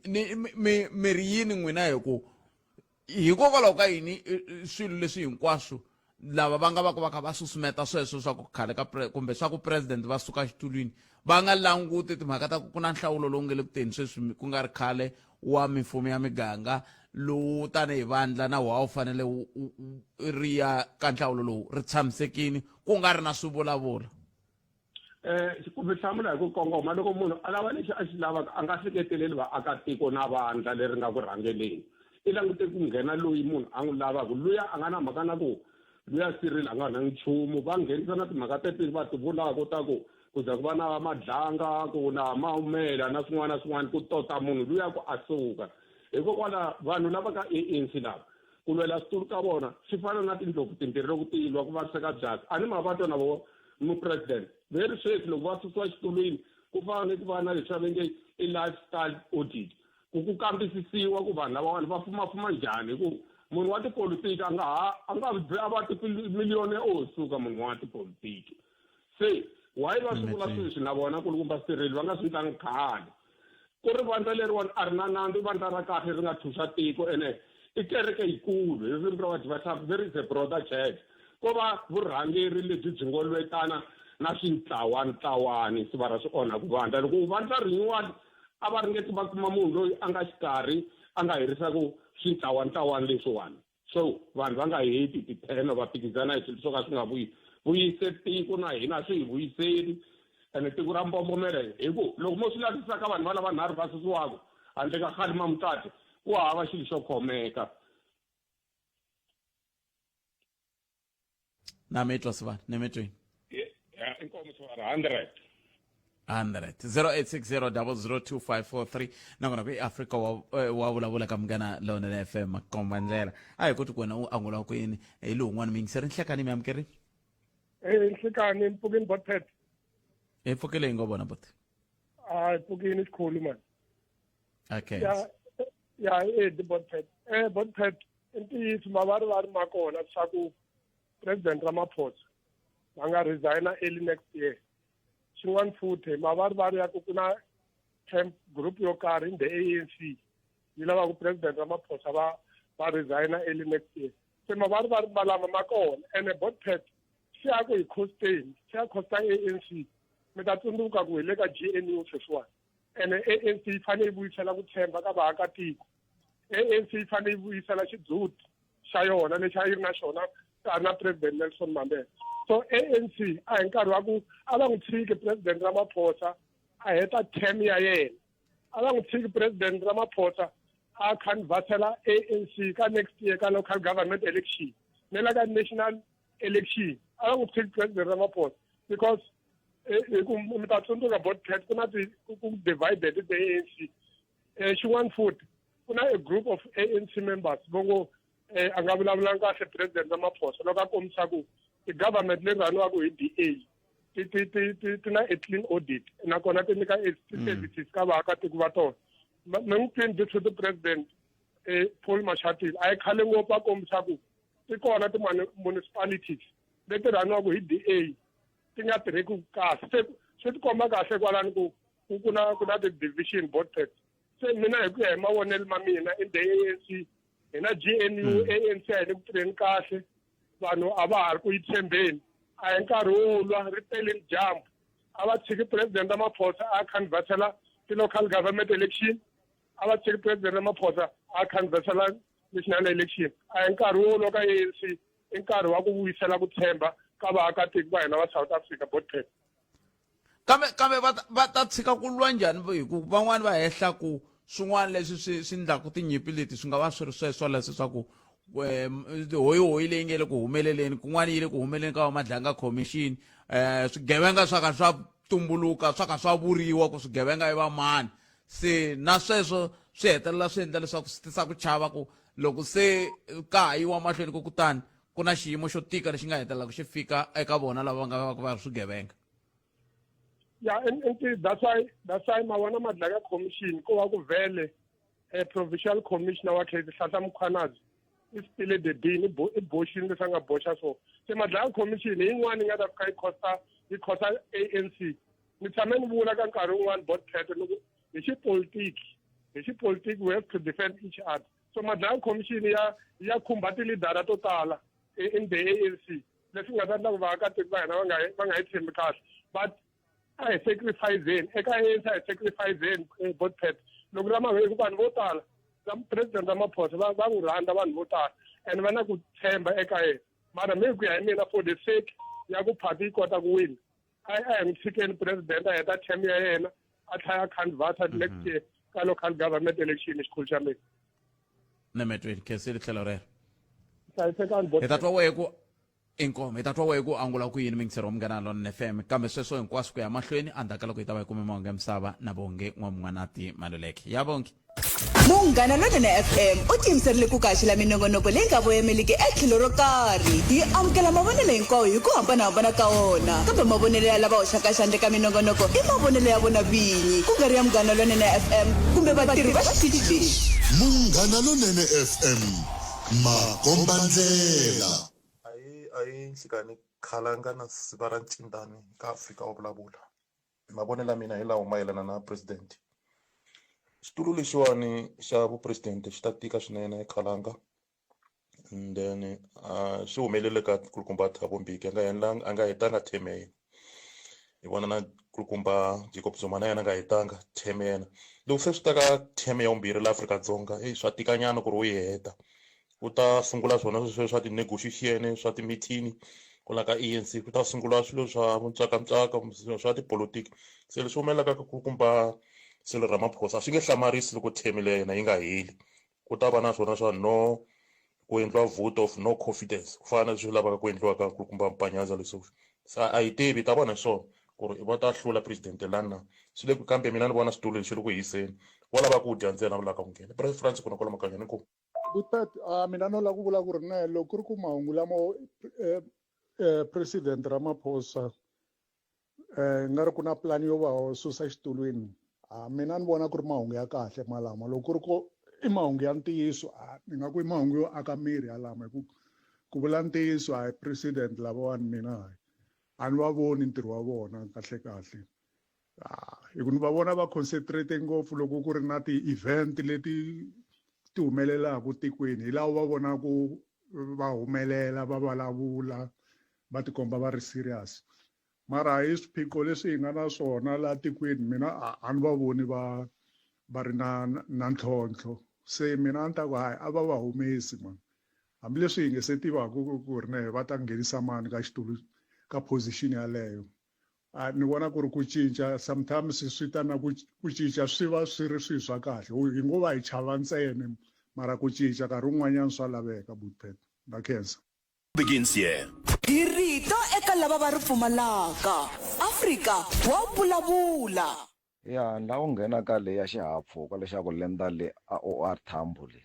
mi ri yini n'wina hi ku hikokwalaho ka yini swilo leswi hinkwaswo lava va nga va ka va kha va susumeta sweswo swa ku khale ka kumbe swa ku president va suka xitulwini va nga languti timhaka ta ku na nhlawulo lowu nge le ku teni sweswi ku nga ri khale wa mimfumo ya miganga lowu tanihi vandla na wa wu fanele ri ya ka nhlawulo lowu ri tshamisekini ku nga ri na swivulavula kumbe hlamula hi ku kongoma loko munhu a lava lexi a xi lavaka a nga seketeleli vaakatiko na vandla leri nga ku rhangeleni i langute ku nghena loyi munhu a n'wi lavaka luya a nga na mhaka na ku luya Cyril a nga na nchumu va nghenisa na timhaka teti va ti vulaka ta ku za ku va na madlanga ku na mahumela na swin'wana na swin'wana ku tota munhu luya ku a suka hikokwalaho vanhu lava ka ANC lava ku lwela switulu ka vona swi fana na tindlopfu timbirhi loko ti lwa ku vaviseka byasi a ni mavato na vo mupresident very sweswi loko va susiwa xitulwini ku fanele ku va na leswi va nge i lifestyle audit ku kambisisiwa ku vanhu lavawani va fumafuma njhani hi ku munhu wa tipolitiki a nga va timiliyoni o suka munhu wa tipolitiki se why va swi vula sweswi na vona nkulukumba Cyril va nga swi endlangi khale ku ri vandla leriwani a ri na nandzu vandla ra kahle ri nga thusa tiko ene i kereke yikulu hi ririmi ra vadivhahlampfi there is a broader church ko va vurhangeri lebyi byi ngo lwetana na swintlawantlawani swi va ra swi onha ku vandla loko vandla rin'wani a va ringeti va kuma munhu loyi a nga xikarhi a nga herisaku swintlawantlawani leswiwani so vanhu va nga heti titheno va phikizana hi swilo swo ka swi nga vuyise tiko na hina swi hi vuyiseli ene tiko ra mbombomela hi ku loko mo swi lavisaka vanhu va lava nharhu va susiwaka handle ka khali mamukati ku hava xilo xo khomeka na mitwa sivana ni mitwini inkomo swara 100 0860002543 nakona kwi-africa wa vulavula ka Munghana Lonene FM komba ndlela a hi koti ku wena u angula ku yini hi lowu n'wana mi yingiseri nhlekani mi amukerini nhlekani mpfukeni botpet hi pfukele hi ngo vona bote mpfukeni xikhulu mani okay ya botpet botpet i ntiyiso mavarivari ma kona swa ku president Ramaphosa va nga resigna early next year xin'wana futhi mavarivari ya ku na camp group yo karhi in the ANC yi lava ku president Ramaphosa va resigna early next year se mavarivari malama ma kona ene botpet xi ya ku hi costain xi ya costa ANC mi ta tsundzuka ku hi le ka GNU sweswiwani ene ANC yi fanele yi vuyisela ku tshemba ka vaakatiko ANC yi fanele yi vuyisela xidzuti xa yona lexi a yi ri na xona nkarhi na president Nelson Mandela. So ANC a hi nkarhi wa ku a va n'wi tshiki president Ramaphosa a heta term ya yena, a va n'wi tshiki president Ramaphosa a canvassela ANC ka next year ka local government election ne la ka national election, a va n'wi tshiki president Ramaphosa because mi ta tsundzuka Botcat ku na ku divided the ANC. Xin'wana futhi ku na a group of ANC members vongo a nga vulavulanga kahle president Ramaphosa loko a kombisa ku ti-government leyi rhaniwaka hi DA ti na a clean audit nakona ti nyika services ka vaakatiko va tona. Mi n'wi twini deputy president Paul Mashatile a yi khale ngopfu a kombisa ku ti kona ti-municipalities leti rhaniwaka hi DA ti nga tirheki kahle, swi tikomba kahle kwalani ku na ti-division board tax. Se mina hi ku ya hi mavonelo ma mina in the ANC hi na GNU ANC a hi le ku tirheni kahle, vanhu a va ha ri ku yi tshembeni, a hi nkarhi wo lwa ri tele dyambu. A va tshiki president Ramaphosa a canvassela ti-local government election, a va tshiki president Ramaphosa a canvassela national election. A hi nkarhi wo lwa ka ANC, i nkarhi wa ku vuyisela ku tshemba ka vaakatiko va hina va South Africa Botcat. kambe va ta tshika ku lwa njhani hi ku van'wani va hehla ku swin'wana leswi swi endlaku tinyimpi leti swi nga va swi ri sweswo leswi swa ku hoyi leyi nge le ku humeleleni kun'wana yi le ku humeleni ka Madlanga Commission, swigevenga swa ka swa tumbuluka swa ka swa vuriwa ku swigevenga i va mani. Se na sweswo swi hetelela swi endla leswaku swi tisa ku chava ku loko se ka ha yiwa mahlweni ku kutani ku na xiyimo xo tika lexi nga hetelela ku xi fika eka vona lava nga va ri swigevenga. Yeah, and that's why Mawana Madlanga Commission ko wa ku vele provincial commissioner wa Khetsi Hlahla Mkhwanazi is still the dean i boxing le sanga boxa so. Se Madlanga Commission hi yin'wana nga ta fika yi khosa ANC. Ni tshame ni vula ka nkarhi wun'wana Botcat loko hi xipolitiki we have to defend each other. So Madlanga Commission ya khumba tilidara to tala in the ANC leswi nga ta endla ku vaakatiko va hina va nga yi tshembi kahle, but a hi sacrificeni eka ANC, a hi sacrificeni Botcat loko vanhu vo tala president Ramaphosa va n'wi rhandza vanhu vo tala and va na ku tshemba eka yena. Mara mi ku ya hi mina for the sake ya ku party yi kota ku wina a hi n'wi tshikeni president a heta term ya yena a tlhela canvassa next year ka local government election xikhulu xa mina. Nemetweni khesile tlhelo rero hlayisekani hi ta twa wehe ku inkomo hi ta twa wehe ku angula ku yini mingisero wa Munghana Lonene FM, kambe sweswo hinkwaswo ku ya mahlweni endzhaku ka loko hi ta va hi kume mahungu ya misava na vonge n'wan'wanati Maluleke. Ya vonge Munghana Lonene FM u tiyimiserile ku kaxela minongonoko leyi nga voyameliki etlhelo ro karhi. Yi amukela mavonelo hinkwawo hi ku hambanahambana ka wona, kambe mavonelo ya lava hoxaka xandla ka minongonoko i mavonelo ya vona vinyi ku nga ri ya Munghana Lonene FM kumbe vatirhi va xitichi lexi. Munghana Lonene FM makombandlela. Ayi nhlekani khalanga na siva ra ncindani ka Afrika wa vulavula. Mavonelo mina hi lawa mayelana na president. Xitulu lexiwani xa vupresidente xi ta tika swinene khalanga, and then xi humelele ka kulukumba Thabo Mbeki a nga hetanga term ya yena. Hi vona na kulukumba Jacob Zuma na yena nga hetanga term ya yena. Loko se swi ta ka term ya vumbirhi la Afrika-Dzonga swa tikanyana ku ri u yi heta. U ta sungula swona sweswo swa ti-negotiation swa ti-meeting ku la ka ANC, ku ta sungula swilo swa mutswakantswaka swa tipolotiki. Se leswi humelelaka ka kulukumba Cyril Ramaphosa swi nge hlamarisi loko term leyi yena yi nga heli. Ku ta va na swona swa no ku endliwa vote of no confidence ku fana na leswi lavaka ku endliwa ka kulukumba Mpanyaza leswi. Sa a yi tivi ta vona swona ku ri va ta hlula president lana swi le ku, kambe mina ni vona xitulu lexi loko hiseni wa lava ku dya ntsena vulaka ku nghena president France ku na kwala makanyani ku Butat mina no la ku vula ku ri na loko ku ri ku mahungu lamo president Ramaphosa nga ri ku na plan yo va susa xitulwini, mina ni vona ku ri mahungu ya kahle malama. Loko ku ri ko i mahungu ya ntiyiso ni nga ku i mahungu yo aka miri yalama hi ku vula ntiyiso a hi president lavawani mina a ni va voni ntirho wa vona kahle hi ku ni va vona va concentrate ngopfu loko ku ri na ti-event leti ti humelelaka tikweni, hi lawo va vonaku va humelela va vulavula va tikomba va ri serious. Mara hi swiphiqo leswi hi nga na swona laha tikweni mina a ni va voni va ri na ntlhontlho. Se mina a ni ta ku hayi a va humesi man, hambileswi hi nge se tivaka ku ri ne va ta nghenisa mani ka xitulu ka position yaleyo ni vona ku ri ku cinca sometimes swi ta na ku cinca swi va swi ri swilo swa kahle hi ngo va hi chava ntsena mara ku cinca nkarhi wun'wanyana swa laveka Buthphet na khensa begins here. hi rito eka lava va ri pfumalaka Afrika wa vulavula. Ya la u nghena ka le ya xihahampfhuka lexaku lenda le a OR Tambo le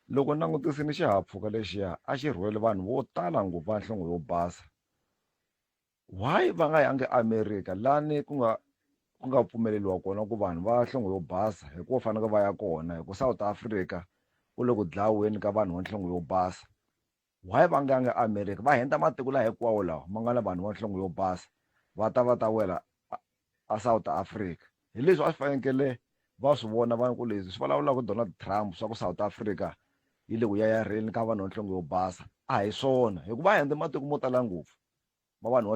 loko langutisini xihahampfhuka lexiya a xi rhwele vanhu vo tala ngopfu va nhlonge yo basa why va nga yangi America lani ku nga pfumeleliwa kona ku vanhu va nhlonge yo basa hi ku fanele va ya kona hi ku South Africa ku le ku dlaweni ka vanhu va nhlonge yo basa why va nga yangi America va henta matiko la hinkwawo lawa ma nga na vanhu va nhlonge yo basa va ta wela a South Africa hi leswi a swi fanekele va swi vona va ku leswi swi vulavulaka Donald Trump swa ku South Africa yi le ku yayarheni ka vanhu va nhlonge yo basa a hi swona hikuva va hente matiko mo tala ngopfu va vanhu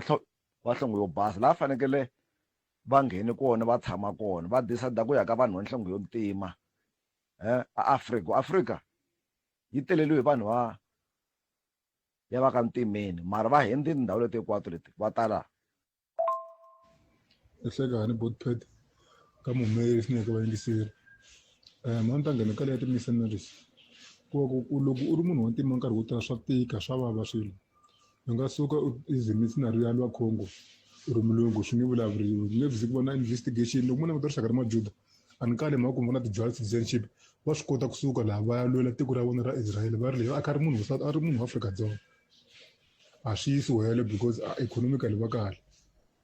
va nhlonge yo basa laha fanekele va ngheni kona va tshama kona va decide ku ya ka vanhu va nhlonge yo ntima Africa yi teleliwe hi vanhu ya va ka ntimeni mara va hente tindhawu leti hinkwato leti va tala ehlekani Buthphet ka muhumeleri Sineke vayingiseri mani ta nghena ka leya ti-missionaries ku loko u ri munhu wa ntima nkarhi wo tala swa tika swa vava swilo u nga suka missionary ya lwa Congo u ri mulungu swi nge vulavuriwi u nge visi ku va na investigation loko munhu a nga ta rixaka ra majuda a ni kale mhaka ku va na ti-dual citizenship va swi kota kusuka laha va ya lwela tiko ra vona ra Israel va ri leyi a ri munhu wa Afrika-Dzonga a swi yisi wele because economically va kahle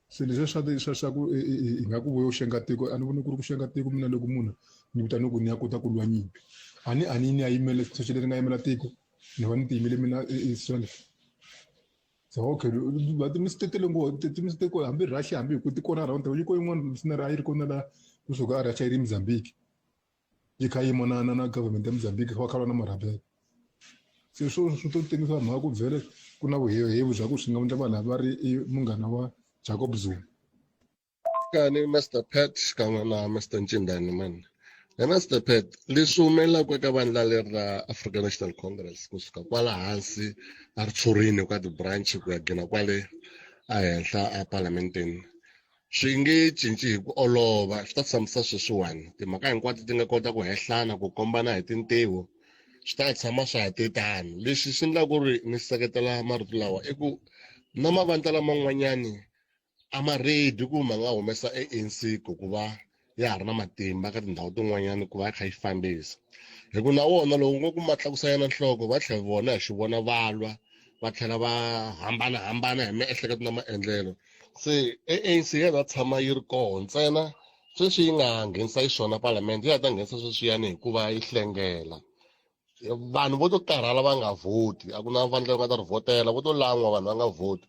se leswi swa ku hi nga ku voyo xenga tiko a ni voni ku ri ku xenga tiko mina loko munhu ni vitani ku ni ya kota ku lwa nyimpi ani ni ya yimela social leri nga yimela tiko ni va ni tiyimele mina Israel so okay va ti-mistake ngo ti-mistake hambi Russia hambi hi ku ti kona around yi ko yin'wana sinari a yi ri kona la kusuka a Russia yi ri Mozambique yi kha yima na government ya Mozambique va khalwa na marhabelo se swo to tengisa mhaka ku vhele ku na vuhehevu bya ku swi nga endla vanhu lava ri munghana wa Jacob Zuma kani Mr Pat xikan'we na Mr Ncindani man Mr Pat leswi humelelaka eka vandla leri ra African National Congress kusuka kwala hansi a ri tshurini ka ti-branch ku ya gina kwale a henhla a parlamenteni swi nge cinci hi ku olova swi ta tshamisa sweswiwani timhaka hinkwato ti nga kota ku hehlana ku kombana hi tintiho swi ta tshama swa ha tetani leswi swi endla ku ri ni seketela marito lawa i ku na mavandla laman'wanyani a ma ready ku ma nga humesa ANC ku va ya ha ri na matimba ka tindhawu tin'wanyani ku va ya kha yi fambisa hi ku na wona loko ngo ku ma tlakusa yana nhloko va tlhela vona hi xivona valwa va tlhela va hambanahambana hi miehleketo na maendlelo se ANC ya ta tshama yi ri koho ntsena sweswi yi nga nghenisa xiswona palamende yi ta nghenisa sweswiyani hikuva yi hlengela vanhu vo to karhala va nga vhoti a ku na vandla nga ta ri vhotela vo to lan'wa vanhu va nga vhoti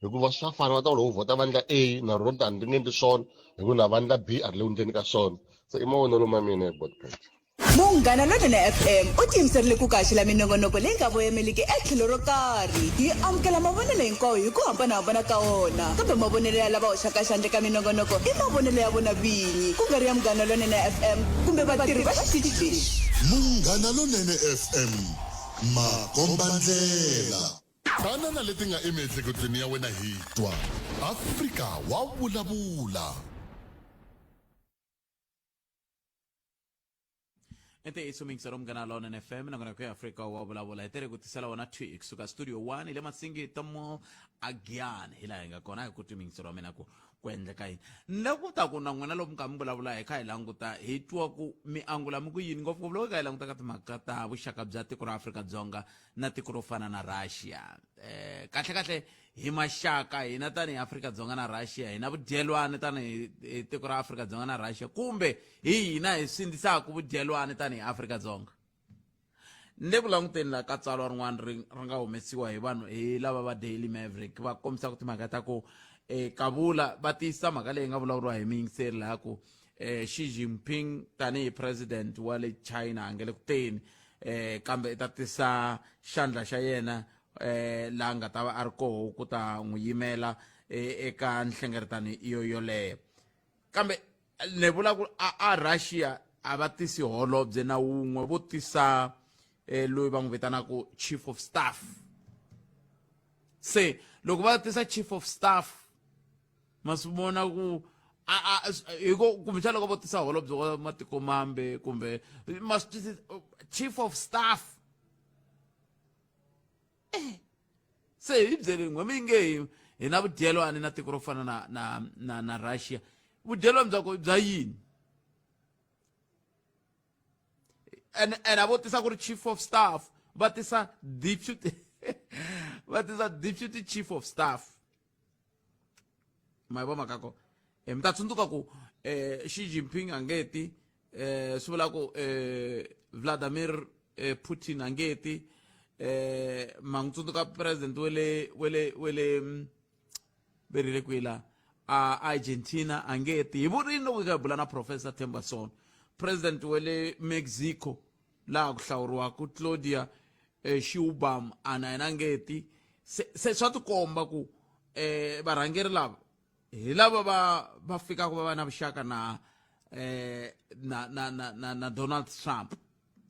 hikuva swa fana va ta ku loko u vhota vandla A na rona tani ri nge endli swona hi ku na vandla B a ri le ku endleni ka swona se i mavonelo ma mina hi Buthphet Munghana Lonene FM u tiyimiserile ku kaxela minongonoko leyi nga voyameliki etlhelo ro karhi hi amukela mavonelo hinkwawo hi ku hambanahambana ka wona kambe mavonelo ya lava hoxaka xandla ka minongonoko i mavonelo ya vona vinyi ku nga ri ya Munghana Lonene FM kumbe vatirhi va xitichi lexi Munghana Lonene FM makombandlela banana leti nga emiehleketweni ya wena hi twa Afrika wa vulavula ente isumingisa Munghana Lonene FM na kuna Afrika wa vulavula itere ku tisela wona tweak suka studio 1 ile matsingi tomo again hila hinga kona ku timingisa ro mina ku kwendleka yini ndakuta ku na n'wana lomu ka mi vulavula hi kha hi languta hi twa ku miangula mi ku yini ngopfungopfu ka hi languta ka timhaka ta vuxaka bya tiko ra Afrika-Dzonga na tiko ro fana na Russia kahle hi maxaka hina tani hi Afrika-Dzonga na Russia hina vudyelwane tani hi tiko ra Afrika-Dzonga na Russia kumbe hi hina hi sindzisaka vudyelwane tani hi Afrika-Dzonga ndi vulanguteni la ka tsalwa rin'wana ri nga humesiwa hi vanhu hi lava va Daily Maverick va kombisa ku timhaka ta ku Kabula va tisa mhaka leyi nga vulavuriwa hi miyingiseri laha ku Xi Jinping tanihi president wa le China a nge le ku teni kambe i ta tisa xandla xa yena laha nga ta va a ri koho ku ta n'wi yimela eka nhlengeletano iyo yoleyo kambe ni vula ku a Russia a va tisi holobye na wun'we vo tisa loyi va n'wi vitanaka chief of staff. Se loko va tisa chief of staff ma swi vona ku kumbexana loko vo tisa holobye wa matiko mambe kumbe chief of staff se hi byeli n'we mi nge hi na vudyelwani na tiko ro fana na Russia. Vudyelwani bya yini? And a vo tisa ku ri chief of staff va tisa deputy va tisa deputy chief of staff. Ma hi vona kako mi ta tsundzuka ku Xi Jinping a nge ti swi vula ku Vladimir Putin a nge ti ma n'wi tsundzuka president wele verile kwila Argentina a nge ti hi vurini loko hi nga bula na Professor Thembason, president wele Mexico laha ku hlawuriwaka Claudia Sheinbaum ana yena nge ti se swa tikomba ku varhangeri lava hi lava va fikaka va va na vuxaka na Donald Trump.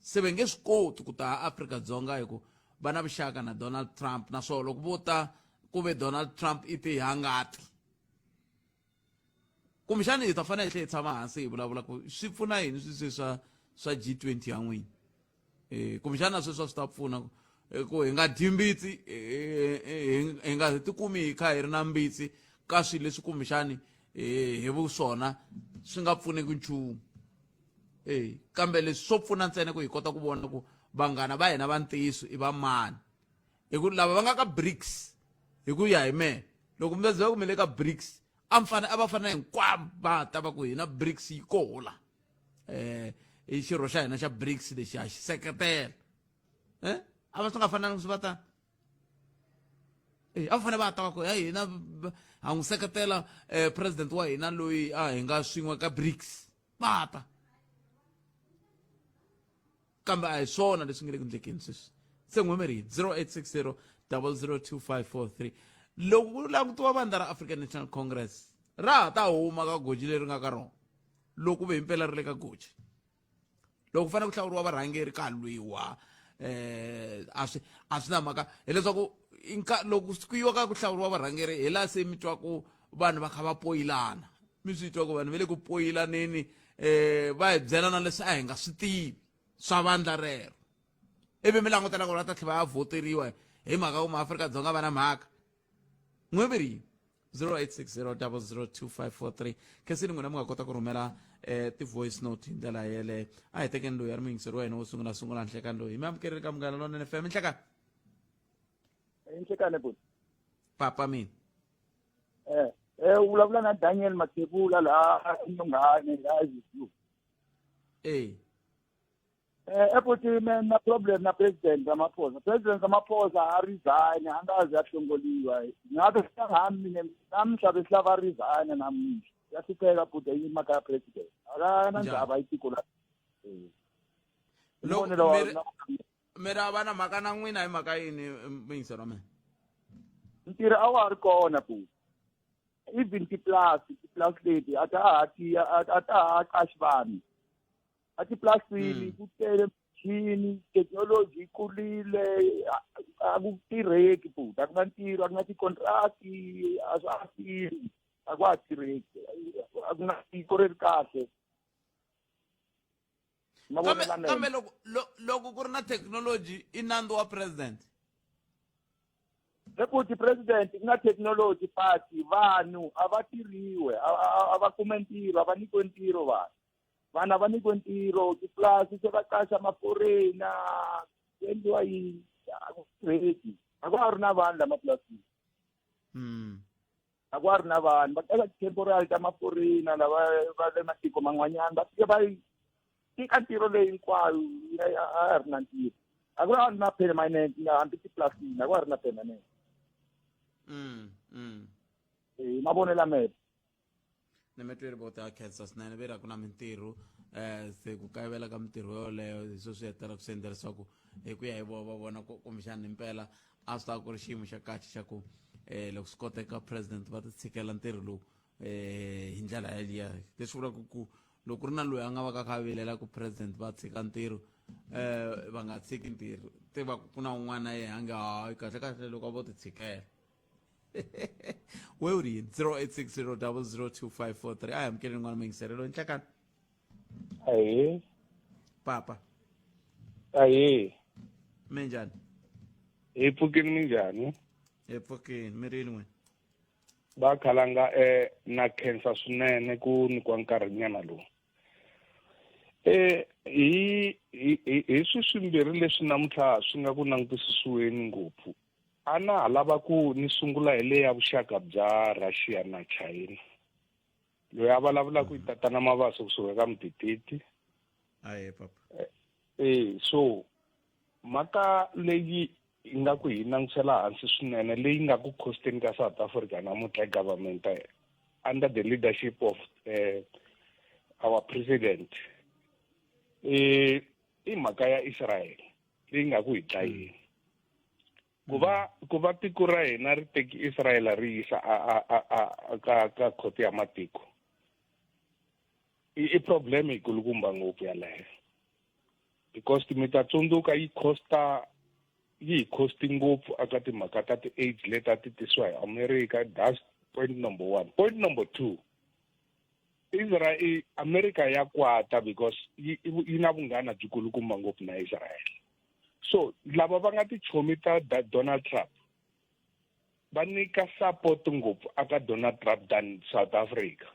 Se va nge swi koti ku ta Afrika-Dzonga hi ku va na vuxaka na Donald Trump, naswona loko vo ta ku ve Donald Trump i ti hangati kumbexana hi ta fanele hi tshama hansi hi vulavula ku swi pfuna yini sweswi swa G20 ya n'wina. Kumbexana sweswo swi ta pfuna ku hi nga dyi mbitsi, hi nga tikumi hi kha hi ri na mbitsi ka swilo leswi kumbexani hi vuswona swi nga pfuneki nchumu. Kambe leswi swo pfuna ntsena ku hi kota ku vona ku vanghana va hina va ntiyiso i va mani. Hi ku lava va nga ka BRICS hi ku ya hi mehe loko mi byela ku mi le ka BRICS a va fanele hinkwavo va ta va ku hina BRICS yi kola. I xirho xa hina xa BRICS lexi ha xi seketela. A va swi nga fanelanga swi va ta a va fanele va ta va ku hina ha n'wi seketela president wa hina loyi hi nga swin'we ka BRICS va ta. Kambe a hi swona leswi nga le ku endlekeni sweswi. Se n'we mi ri 0860 002543 loko ku langutiwa vandla ra African National Congress ra ha ta huma ka goji leri nga ka rona loko ve impela ri le ka goji. Loko ku fanele ku hlawuriwa varhangeri ka lwiwa a swi na mhaka hileswaku loko ku yiwa ka ku hlawuriwa varhangeri hi laha se mi twa ku vanhu va kha va poyilana. Mi swi twa ku vanhu va le ku poyilaneni va hi byelana leswi a hi nga swi tivi swa vandla rero. Ivi mi langutela ku va ta tlhela va ya voteriwa hi mhaka ku maAfrika-Dzonga va na mhaka. N'we mi ri 0860 002543 khesini n'wina mi nga kota ku rhumela ti-voice note hi ndlela yeleyo. A hi tekeni loyi a ri muyingiseri wa hina wo sungula Nhlekani loyi. Mi amukerile ka Munghana Lonene FM. Nhlekani. Nhlekani buti. Papa mina. U vulavula na Daniel Mathebula laha Nhungane laha ZU. Ebuti na problem na President Ramaphosa. President Ramaphosa a resign a nga ze a hlongoliwa. Ngabe sihami namuhla besilava resign namuhla. Yasifeka buti hi mhaka ya president. Akana ndaba itiko la. Mira vana mhaka na n'wina hi mhaka yini muyingiseri wa mina? Ntirho a wa ha ri kona buti. Even ti-plus leti a ta ha qashi vanhu. A tiplasini ku tele michini, technology yi kulile, a ku tirheki buti, a ku na ntirho, a ku na ti-contract-i, a swa ha tirhi, a ku ha tirheki, a ku na tiko ri ri kahle. Kambe loko ku ri na technology i nandzu wa president. Deputy president ku na technology party vanhu a va tirhiwe, a va kume ntirho, a va nyikiwe ntirho vanhu. Vanhu a va nyikiwe ntirho, tiplasi se va qasha maforena, ku endliwa yini, a ku tirheki. A ku ha ri na vanhu la maplasini. A ku ha ri na vanhu, va teka temporary ta maforena lava va le matiko man'wanyana, va fike va tika ntirho leyi hinkwayo, a ha ri na ntirho. A ku ha ri na permanent, hambi tiplasini, a ku ha ri na permanent. Mavonelo mehe. Ni mi twile vo ta khensa swinene ve ri a ku na mintirho se ku kayivela ka mintirho yoleyo hi swo swi hetela ku swi endla leswaku hi ku ya hi vona va vona kumbexana impela a swi ta ku ri xiyimo xa kahle xa ku loko swi koteka president va ti tshikela ntirho lowu hi ndlela yaliya leswi vulaka ku loko ku ri na loyi a nga va ka kha vilela ku president va tshika ntirho va nga tshiki ntirho tiva ku na un'wana ye hange hayi kahle loko vo ti tshikela we uri 0860002543 a hi amukeleni n'wana mayingiselelo nhlekani Ahee. papa Ahee. minjhani Hi pfukini minjhani? hi pfukini mi rini n'wina Va khalanga na khensa swinene ku nyikiwa nkarhinyana lowu. Hi swimbirhi leswi namuntlha swi nga ku langutisisiweni ngopfu. A na ha lava ku ni sungula hi le ya vuxaka bya Russia na China. Loyi a vulavulaka yi tatana Mabaso kusuka ka Mtititi. aye papa So mhaka leyi yi nga ku hi langutisela hansi swinene leyi nga ku costeni ka South Africa namuntlha government under the leadership of our president i mhaka ya Israel leyi nga ku hi dlayeni. Ku va tiko ra hina ri teki Israel ri yisa ka khoto ya matiko i problem yikulukumba ngopfu yaleyo, because mi ta tsundzuka yi costi ngopfu aka timhaka ta ti-AIDS leti a ti tisiwa hi America. That's point number 1. Point number 2, America ya kwata because yi na vunghana byikulukumba ngopfu na Israel. So lava va nga tichomi ta Donald Trump va nyika support ngopfu aka Donald Trump than South Africa.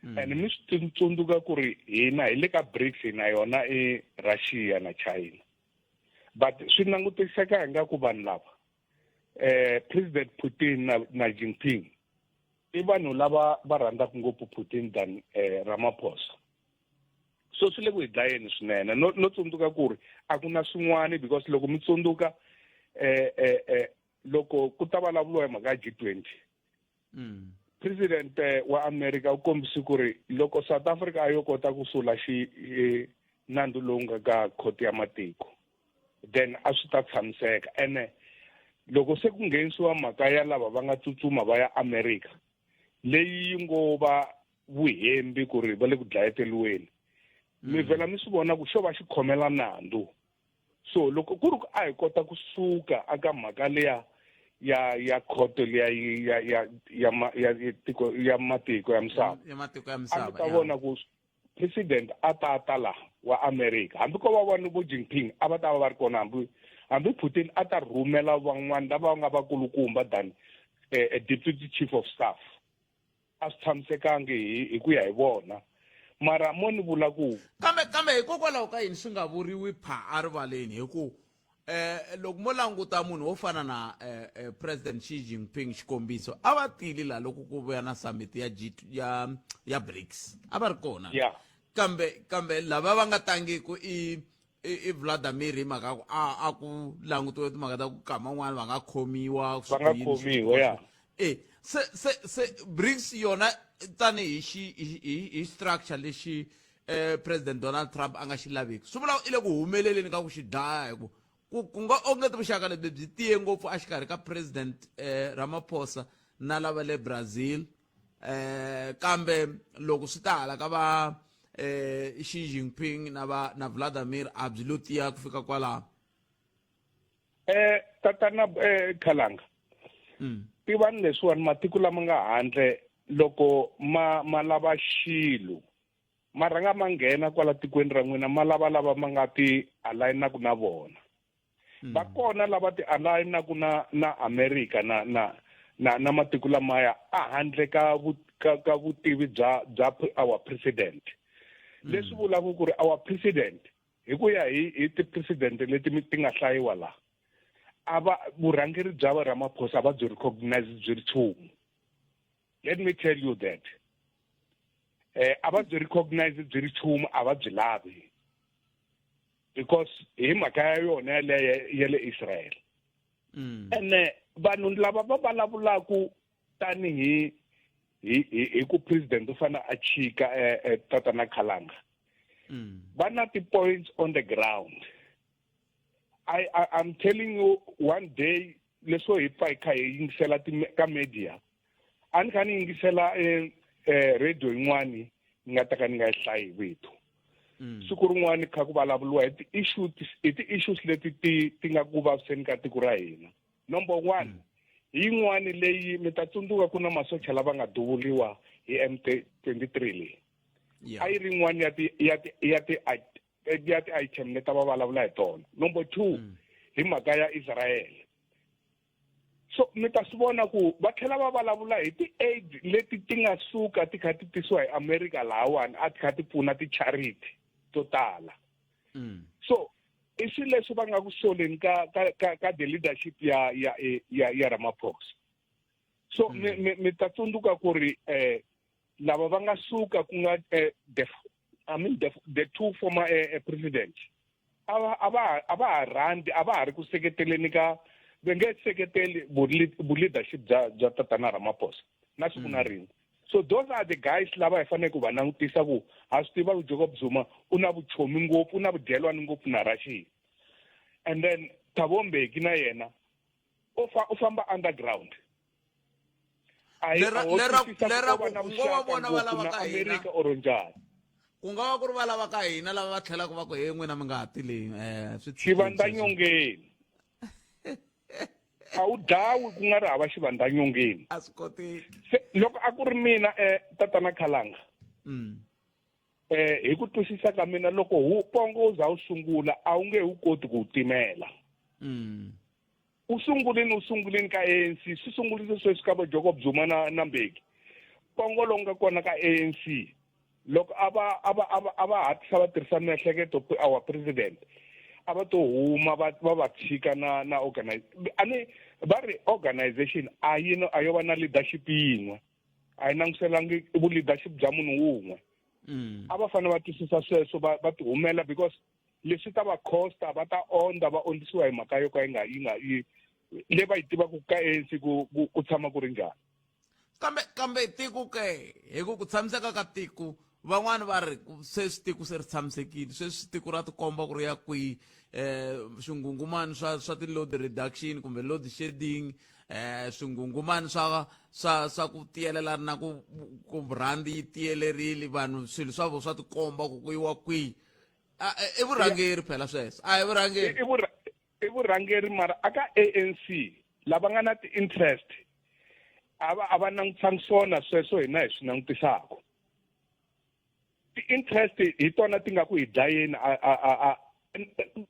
And mi swi tsundzuka ku ri hina hi le ka BRICS na yona Russia na China. But swi langutiseka hi nga ku vanhu lava President Putin na Jinping i vanhu lava va rhandzaka ngopfu Putin than Ramaphosa. So swi le ku hi dlayeni swinene no tsundzuka ku ri a ku na swin'wana, because loko mi tsundzuka loko ku ta vulavuriwa hi mhaka ya G20 president wa America u kombise ku ri loko South Africa a yo kota ku sula nandzu lowu nga ka khoto ya matiko then a swi ta tshamiseka. Ene loko se ku nghenisiwa mhaka ya lava va nga tsutsuma va ya America leyi ngo va vuhembi ku ri va le ku dlayeteliweni, mi vhela mi swi vona ku xo va xi khomela nandzu. So loko ku ri ku a hi kota ku suka aka mhaka leya ya khoto leya ya matiko ya misava, a ta vona ku president a ta la wa America hambi ko va vona vo Jinping a va ta va ri kona, hambi Putin a ta rhumela van'wana lava nga vakulukumba than a deputy chief of staff. A swi tshamisekangi hi ku ya hi vona, mara mo ni vula ku kambe hikokwalaho ka yini swi nga vuriwi pha a rivaleni hi ku loko mo languta munhu wo fana na president Xi Jinping xikombiso a va tili la loko ku vuya na summit ya BRICS a va ri kona. kambe lava va nga tangiku i Vladimir hi mhaka ku a ku langutiwe timhaka ta ku kama n'wana va nga khomiwa se BRICS yona tanihi hi structure lexi president Donald Trump a nga xi laveki swi vula i le ku humeleleni ka ku xi dlaya hi ku nga ongeti vuxaka lebyi byi tiye ngopfu a xikarhi ka president Ramaphosa na lava le Brazil, kambe loko swi ta hala ka va Xi Jinping na Vladimir a byi lo tiya ku fika kwalaho. Tatana Khalanga tivani leswiwani matiko lama nga handle loko ma lava xilo ma rhanga ma nghena kwala tikweni ra n'wina ma lava ma nga ti alignaku na vona. Va kona lava ti alignaku na America na matiko lamaya a handle ka vutivi bya our president. Leswi vulaka ku ri our president hi ku ya hi ti-president leti ti nga hlayiwa laha a va vurhangeri bya va Ramaphosa va byi recognize byi ri nchumu. Let me tell you that a va byi recognize byi ri nchumu a va byi lavi, because hi mhaka ya yona ya le Israel. Ene vanhu lava va vulavulaku tanihi hi ku president u fana a chika Tatana Khalanga va na ti-points on the ground. I'm telling you, one day leswo hi pfa hi kha hi yingisela ka media a ni kha ni yingisela radio yin'wani ni nga ta ka ni nga yi hlayi hi vito siku rin'wana kha ku vulavuriwa hi ti-issues leti ti nga ku vaviseni ka tiko ra hina. Number one hi yin'wani leyi mi ta tsundzuka ku na masocha lava nga duvuliwa hi M23 leyi a yi ri yin'wana ya ti-item leti va vulavula hi tona. Number two hi mhaka ya Israel. So mi ta swi vona ku va tlhela va vulavula hi ti-aid leti ti nga suka ti kha ti tisiwa hi America lahawani a ti kha ti pfuna ti-charity to tala. So i swilo leswi va nga ku soleni ka the leadership ya Ramaphosa. So mi ta tsundzuka ku ri lava va nga suka ku nga the two former presidents a va ha rhandi a va ha ri ku seketeleni ka va nge seketeli leadership bya tatana Ramaphosa na siku na rin'we. So those are the guys lava hi fanele ku va langutisa ku ha swi tiva Jacob Zuma u na vuchomi ngopfu u na vudyelwani ngopfu na Russia. And then Thabo Mbeki na yena u famba underground. lera ku vona va lava ka hina ku nga va ku ri va lava ka hina lava va tlhelaka va ku he n'wina mi nga ha tili xivandanyongeni a wu dlawi ku nga ri hava xivandanyongeni. a swi koti loko a ku ri mina tatana Khalanga hi ku twisisa ka mina loko pongo u za u sungula a wu nge wu koti ku wu timela. U sungulini ka ANC swi sungulise sweswi ka va Jacob Zuma na Mbeki. Pongo lowu nga kona ka ANC loko a va hatlisa va tirhisa miehleketo our president a va to huma va va tshika na va ri organization a yo va na leadership yin'we a yi languselangi vu-leadership bya munhu wun'we. A va fanele va twisisa sweswo va ti humela because leswi ta va costa va ta va ondzisiwa hi mhaka yo ka yi nga leyi va yi tivaka ka ANC ku tshama ku ri njhani. kambe tiko ke hi ku tshamiseka ka tiko van'wani va ri sweswi tiko se ri tshamisekile sweswi tiko ra tikomba ku ri ya kwihi swingungumani swa ti-load reduction kumbe load shedding swingungumani swa ku tiyelela na ku brand yi tiyelerile vanhu swilo swa vo swa tikomba ku yiwa kwihi i vurhangeri phela sweswo a hi vurhangeri i vurhangeri mara aka ANC lava nga na ti-interest a va langutsangi swona sweswo hina hi swi langutisaka. Ti-interest hi tona ti nga ku hi dlayeni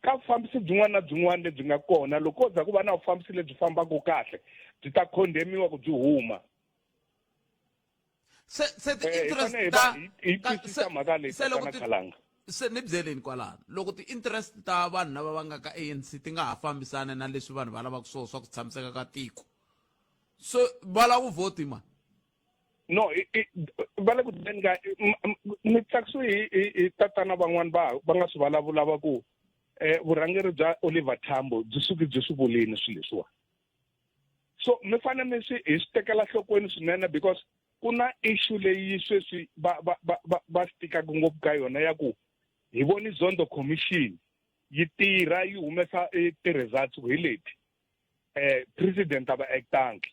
ka vufambisi byin'wana na byin'wana lebyi nga kona loko za ku va na vufambisi lebyi fambaka kahle byi ta condemniwa ku byi huma. Se ni byeleni kwalano loko ti-interest ta vanhu lava va nga ka ANC ti nga ha fambisana na leswi vanhu va lavaka swona swa ku tshamiseka ka tiko so va lava ku vhoti ma no va le ku deni ka ni tsakisiwe hi tatana van'wani va nga swi vulavula va ku vurhangeri bya Oliver Tambo byi suki byi swi vulini swilo leswiwa. So mi fanele mi hi swi tekela nhlokweni swinene because ku na issue leyi sweswi va stikaka ngopfu ka yona ya ku hi voni Zondo Commission yi tirha yi humesa ti-results hi leti president a va actangi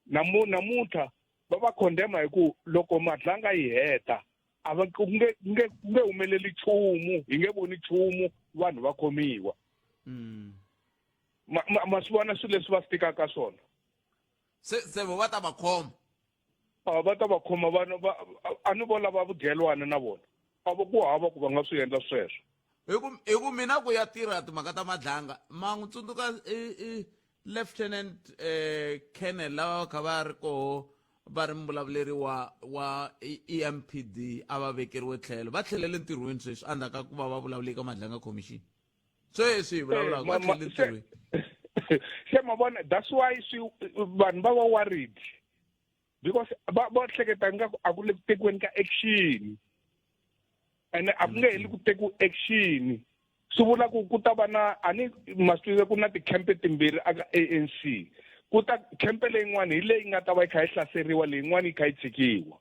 namuntlha va va condemna hi ku loko madlanga yi heta a va nge humeleli nchumu hi nge voni nchumu vanhu va khomiwa. Ma swi vona swilo leswi va stikaka swona se va ta va khoma va ta va khoma vanhu a ni vo lava vudyelwana na vona a va ku hava ku va nga swi endla sweswo. Hi ku mina ku ya tirha timhaka ta madlanga ma n'wi tsundzuka Lieutenant Colonel lava va kha va ri koho va ri mbulavuleri wa EMPD a va vekeriwe tlhelo va tlhelele ntirhweni sweswi endzhaku ka ku va vulavule ka madlanga commission sweswi hi vulavulaka va tlhelele ntirhweni. Se ma vona that's why vanhu va va worried because va hleketa ingaku a ku le ku tekiweni ka action ene a ku nge heli ku tekiwa action swi vula ku ta va na a ni masitwile ku na tikhempe timbirhi aka ANC ku ta khempe leyin'wana hi leyi nga ta va yi kha yi hlaseriwa leyin'wana yi kha yi tshikiwa.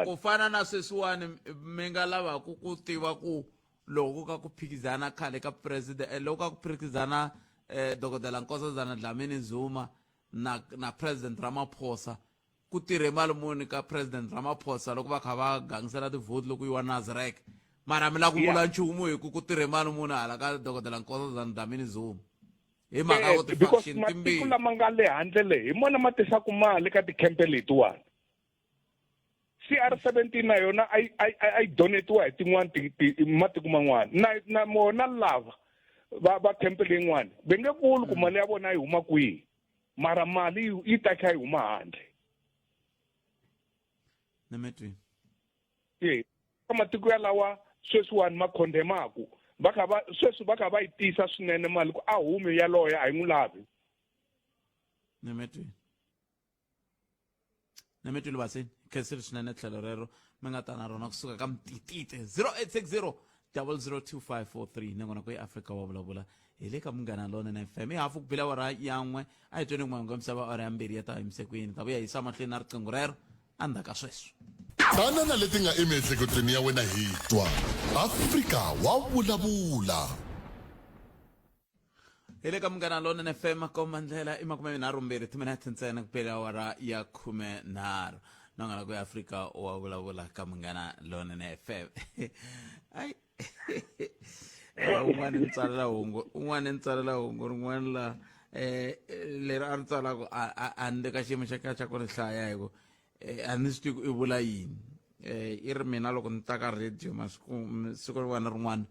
Ku fana na sweswiwani mi nga lavaku ku tiva ku loko ka ku phikizana khale ka president loko ka ku phikizana Dr. Nkosazana Dlamini Zuma na President Ramaphosa ku tirhe mali muni ka president Ramaphosa loko va kha va gangisela tivote loko yiwa Nazareth mara mi la ku vula nchumu hi ku tirhe mali muni hala ka dokodela Nkosazana Dlamini-Zuma hi mhaka ku because ti-faction matiko timbirhi lama nga le handle le hi mona ma tisaka mali ka tikhempe letiwani CR17 na yona ay donetiwa hi tin'wana matiko man'wana na mona lava va khempe leyin'wana va nge vuli ku mali ya vona yi huma kwihi mara mali yi ta kha yi huma handle nemetwi ka matiko yalawa sweswiwani ma khondemaku sweswi va kha va yi tisa swinene mali ku a hume yaloye a yi n'wi lavi nemetwi Lubaseni khensile swinene tlhelo rero mi nga ta na rona kusuka ka mtitite 0860 002543 ni ngona ku Africa wa vulavula hi le ka Munghana Lonene FM hafu ku bila wara yan'we a hi tweni n'wangu misava ora ya mbirhi ya ta himisekweni ta vuya hisa mahlweni na riqingho rero andaka sweswo tana na leti nga emiehleketweni ya wena hi twa Africa wa vulavula hi le ka Munghana Lonene FM komba ndlela i 23 timinete ntsena ku bila wara ya 13 nongana ku Africa wa vulavula ka Munghana Lonene FM ai un'wana ntsalela hungu rin'wana la leri a ri tsalaku a ni le ka xiyimo xa ku ri hlaya hi ku a ni swi tivi i vula yini i ri mina loko ni ta ka radio siku rin'wana na rin'wana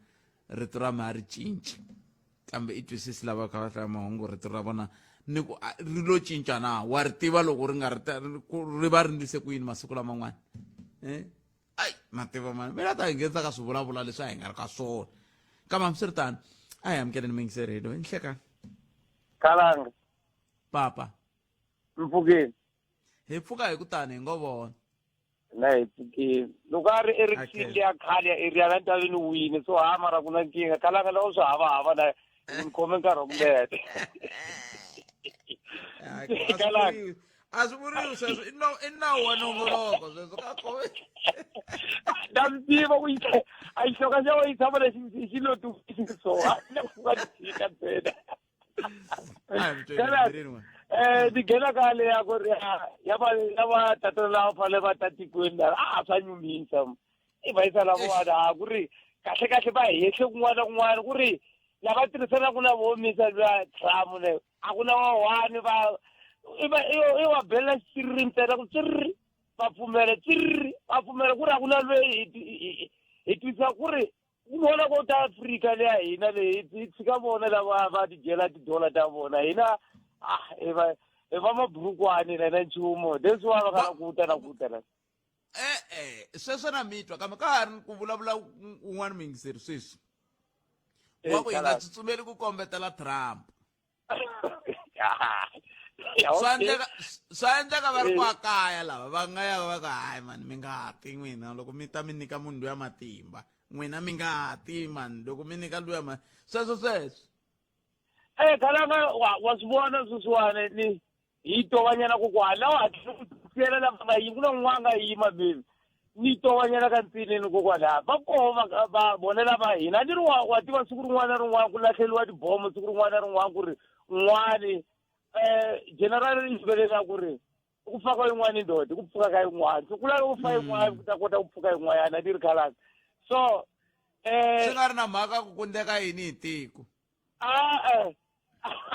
rito ra ma ri cinci kambe i twisisi lava kha va hlaya mahungu rito ra vona ni ku ri lo cinca na wa ri tiva loko ri nga ri va ri ndlise ku yini masiku laman'wana ai mativa mani mina ta hi nghenisa ka swivulavula leswi a hi nga ri ka swona kambe hambiswiritano a hi amukeleni mingiseri redio i nhlekani Kalanga papa mpfukeni hi pfuka hi ku tani hi ngo vona na hi pfukeni loko a ri erikisini leya khale ya area la ntaveni wini so mara ku na nkinga Kalanga loko swi hava na ni khome nkarhi wa ku leha Kalanga a swi vuriwi sweswo i nawu wa nongoloko sweswo ka khome ta swi tiva ku a yi hloka xa wa yi tshama lexi xi lo tuwisi so a na ku va tshika ntsena ni nghena ka le ya ku ri ya va tatana lava fale va ta tikweni swa nyumisa i va yisa lavona ku ri kahle va hehle kun'wana na kun'wana ku ri lava tirhisanaka na vomisa lwa Trump le a ku na wawani i wa belela xiriri ntsena ku tsiriri va pfumela ku ri a ku na lweyi hi twisa ku ri un'wana ko ta Afrika leya hina leyi hi tshika vona lava va tidyela tidola ta vona hina hi va maburukwani na nchumu that's why va kana kutana sweswo na mitwa kambe ka ha ri ku vulavula un'wana mingiseri sweswi wa ku hi nga tsutsumeli ku kombetela Trump swa endleka va ri kwa kaya lava va nga ya va ka hayi mani mi nga ti n'wina loko mi ta mi nyika munhu loya matimba n'wina mi nga ti mani loko mi nyika luya sweswo Kalanga wa swi vona sweswiwani ni hi tovanyana kokwani lawa hatlisela lava nga yimi ku na n'wana yima baby ni tovanyana ka ntsinini kokwani va koma va vona lava hina ni ri wa tiva siku rin'wana na rin'wana ku lahleliwa tibomo siku rin'wana na rin'wana ku ri n'wani general ri xibeleka ku ri ku faka yin'wana ndodi ku pfuka ka yin'wana so ku lava ku fa yin'wana ku ta kota ku pfuka yin'wana ni ri Kalanga so swi nga ri na mhaka ku kundeka yini hi tiko a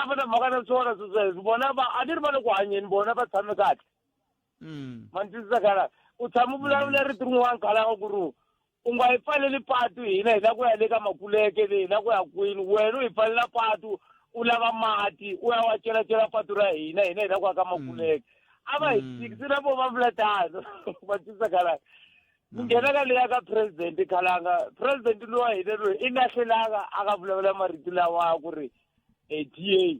va na mhaka na swona sweswo vona a ni ri va le ku hanyeni vona va tshame kahle ma ni twisisa Kalanga u tshama u vulavula rito rin'wana Kalanga ku ri u nga hi pfaleli patu hina hi la ku ya le ka Makuleke le hi la ku ya kwini wena u hi pfalela patu u lava mati u ya wa celacela patu ra hina hi la ku ya ka Makuleke a va hi tikisi na vo va vula tano ma twisisa Kalanga ni nghena ka leya ka president Kalanga president lowa hina loyi i lahlelanga a ka vulavula marito lawa ku ri DA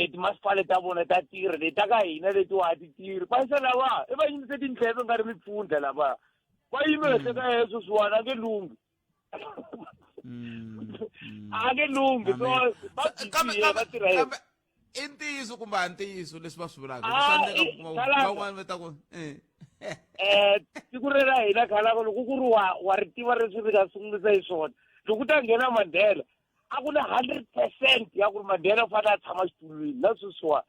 timasipala ta vona ta tirha leti ta ka hina letiwa a ti tirhi payisa lava i va yimise tindleve nga ri mipfundla lava va yime ehle ka heswo swiwani a nge lunghi a nge lunghi so va tirha i ntiyiso kumbe a ntiyiso leswi va swi vulaka van'wana va ta ku siku rera hina Kalanga loko ku ri wa ri tiva leswi ri nga sungulisa hi swona loko u ta nghena Mandela a ku na 100% ya ku ri Mandela u fanele a tshama xitulwini na sweswiwani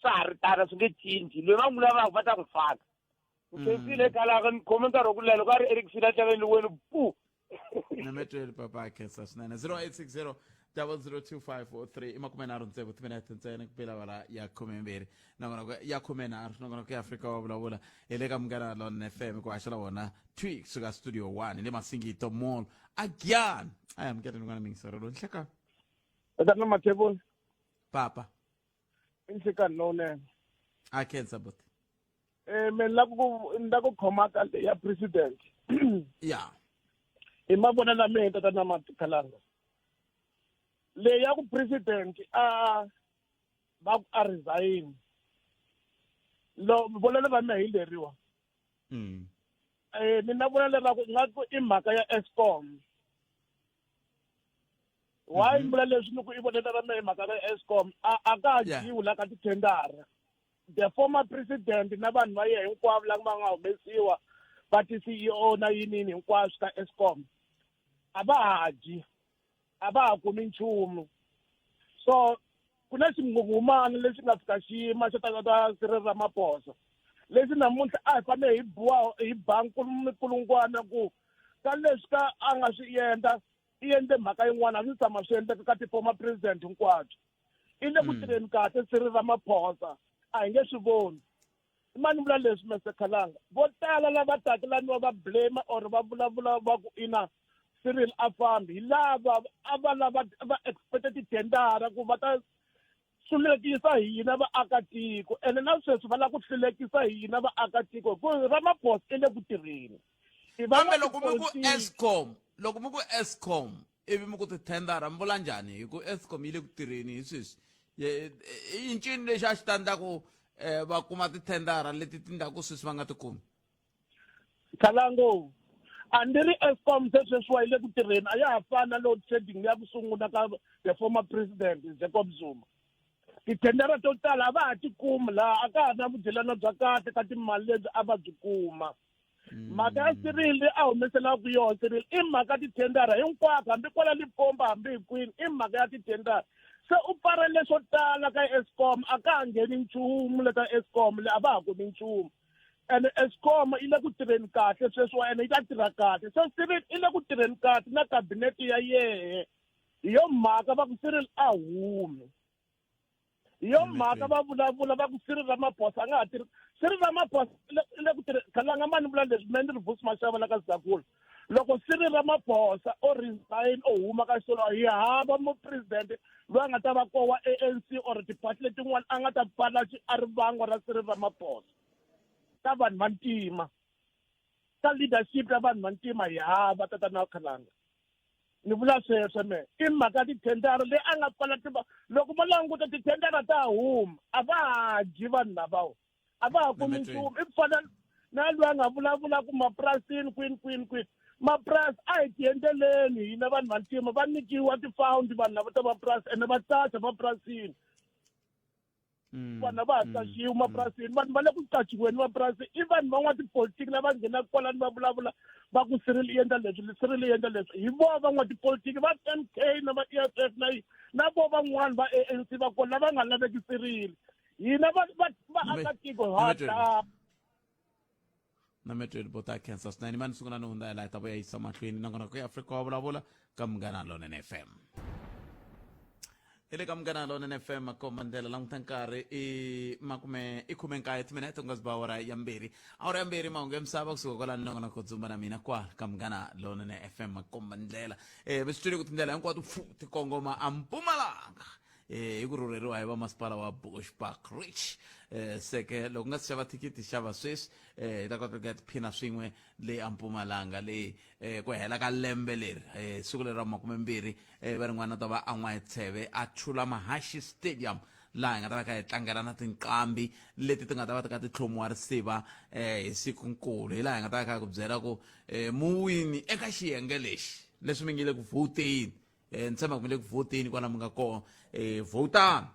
swa ha ri tala swi nge cinci loyi va n'wi lavaka va ta n'wi faka nkensile khalanga ni khome nkarhi wa ku leha loko a ri Erikson a tlaveni wena pu nametweli papa khensa swinene 0860 002543 i 36 timinete ntsena ku pela wala ya 12 nongona ya 13 nongona ku Afrika wa vulavula hi le ka Munghana Lonene FM ku haxela wona twi suka studio 1 le Masingito Mall again I am getting ngwana mingisero nhleka eka na Matheboni papa inhleka none a khensa but mina nda ku khoma ka ya president yeah i mavona na mina tata na Matikhalanga le ya ku president ba ku resign lo volele va me hileriwa mina vona leswaku ngaku i mhaka ya Eskom why mbula leswi ni ku i vonela va me mhaka ya Eskom a ka jiwu la ka tithendara the former president na vanhu va yena hinkwavo lava va nga humesiwa va ti-CEO na yinini hinkwaswo ka Eskom a va haji a va ha kumi nchumu so ku na xingungumana lexi nga fika xiyima xa ta Cyril Ramaphosa lexi namuntlha a hi fanele hi buwa hi bankulungwana ku ka leswi ka a nga swi endla i endle mhaka yin'wana a swi tshama swi endleka ka ti-former president hinkwato i le ku tirheni kahle Cyril Ramaphosa a hi nge swi voni mani vula leswi Mr Khalanga vo tala lava takelaniwa va blame or va vulavula va ku ina Cyril a fambi hi lava a va lava va expected tithendara ku va ta hlulekisa hina vaakatiko ene na sweswi va lava ku hlulekisa hina vaakatiko hi ku Ramaphosa i le ku tirheni kambe loko mi ku Eskom ivi mi ku tithendara mi vula njhani hi ku Eskom yi le ku tirheni hi sweswi i ncini lexi a xi ta endlaku va kuma tithendara leti ti ndlaku sweswi va nga ti kumi Khalango a ni ri Eskom se sweswiwa yi le ku tirheni a ya ha fani na load shedding ya ku sungula ka the former president Jacob Zuma tithendara to tala a va ha ti kumi laha a ka ha na vudyelana bya kahle ka timali lebyi a va byi kuma mhaka ya Cyril a humeselaku yona Cyril i mhaka tithendara hinkwako hambi kwala Limpopo hambi hi kwini i mhaka ya tithendara se u pfarele swo tala ka Eskom a ka ha ngheni nchumu le ka Eskom le a va ha kumi nchumu ene Eskom i le ku tirheni kahle sweswiwa ene yi ta tirha kahle so Cyril i le ku tirheni kahle na kabinete ya yehe hi yo mhaka va ku Cyril a hume hi yo mhaka va vulavula va ku Cyril Ramaphosa a nga ha tirhi Cyril Ramaphosa i le ku tirheni Khalanga mani vula leswi me ni ri Vusi Mashava la ka Zakula loko Cyril Ramaphosa o resign o huma ka xitolo hi hava mupresidente loyi a nga ta va kowa ANC or tipati letin'wana a nga ta pfala arivangwa ra Cyril Ramaphosa ta vanhu va ntima ta leadership ya vanhu va ntima hi hava tatana Khalanga ni vula sweswo me i mhaka tithendara leyi a nga pfala loko mo languta tithendara ta huma a va ha dyi vanhu lavawo a va ha kumi nchumu i fana na loyi a nga vulavula ku mapurasini kwini mapurasi a hi tiendleleni hina vanhu va ntima va nikiwa tifawundi vanhu lava ta mapurasi ene va tsatsa mapurasini vanhu va ha qachiwi mapurasini vanhu va le ku qachiweni mapurasini i vanhu van'wana tipolitiki lava nghenaka kwalani va vulavula va ku Cyril i endla leswi hi vona van'wana tipolitiki va MK na va EFF na vo van'wana va ANC va kona lava nga laveki Cyril hina vaakatiko hata na metweli bota khensa swinene mani sungula no hunda la ta voya yisa mahlweni nangona ku Afrika wa vulavula ka Munghana Lonene FM ile ka Munghana Lonene FM ko mandela langutha nkarhi i makume i khume nkaye timinete nga ziba awara ya mbirhi mahungu ya misava kusuka kwala nangona ko dzumba na mina kwa ka Munghana Lonene FM ko mandela besitudio kutindlela hinkwato ti kongoma a Mpumalanga hi ku rhurheriwa hi va masipala wa Bushbuckridge seke loko nga si xava thikithi xava sweswi hi ta kota ku ya tiphina swin'we le a Mpumalanga leyi ku hela ka lembe leri siku leri ra 20 va rin'wana ta va An'wa-Tsheve a Chula Mahashi Stadium laha hi nga ta va ka hi tlangela na tinqambi leti ti nga ta va ti ka ti tlhomiwa risiva hi sikunkulu hi laha hi nga ta va ka ku byela ku muwini eka xiyenge lexi leswi mi nge le ku vhoteni ntshemba ku mi le ku vhoteni kwala mi nga kona votani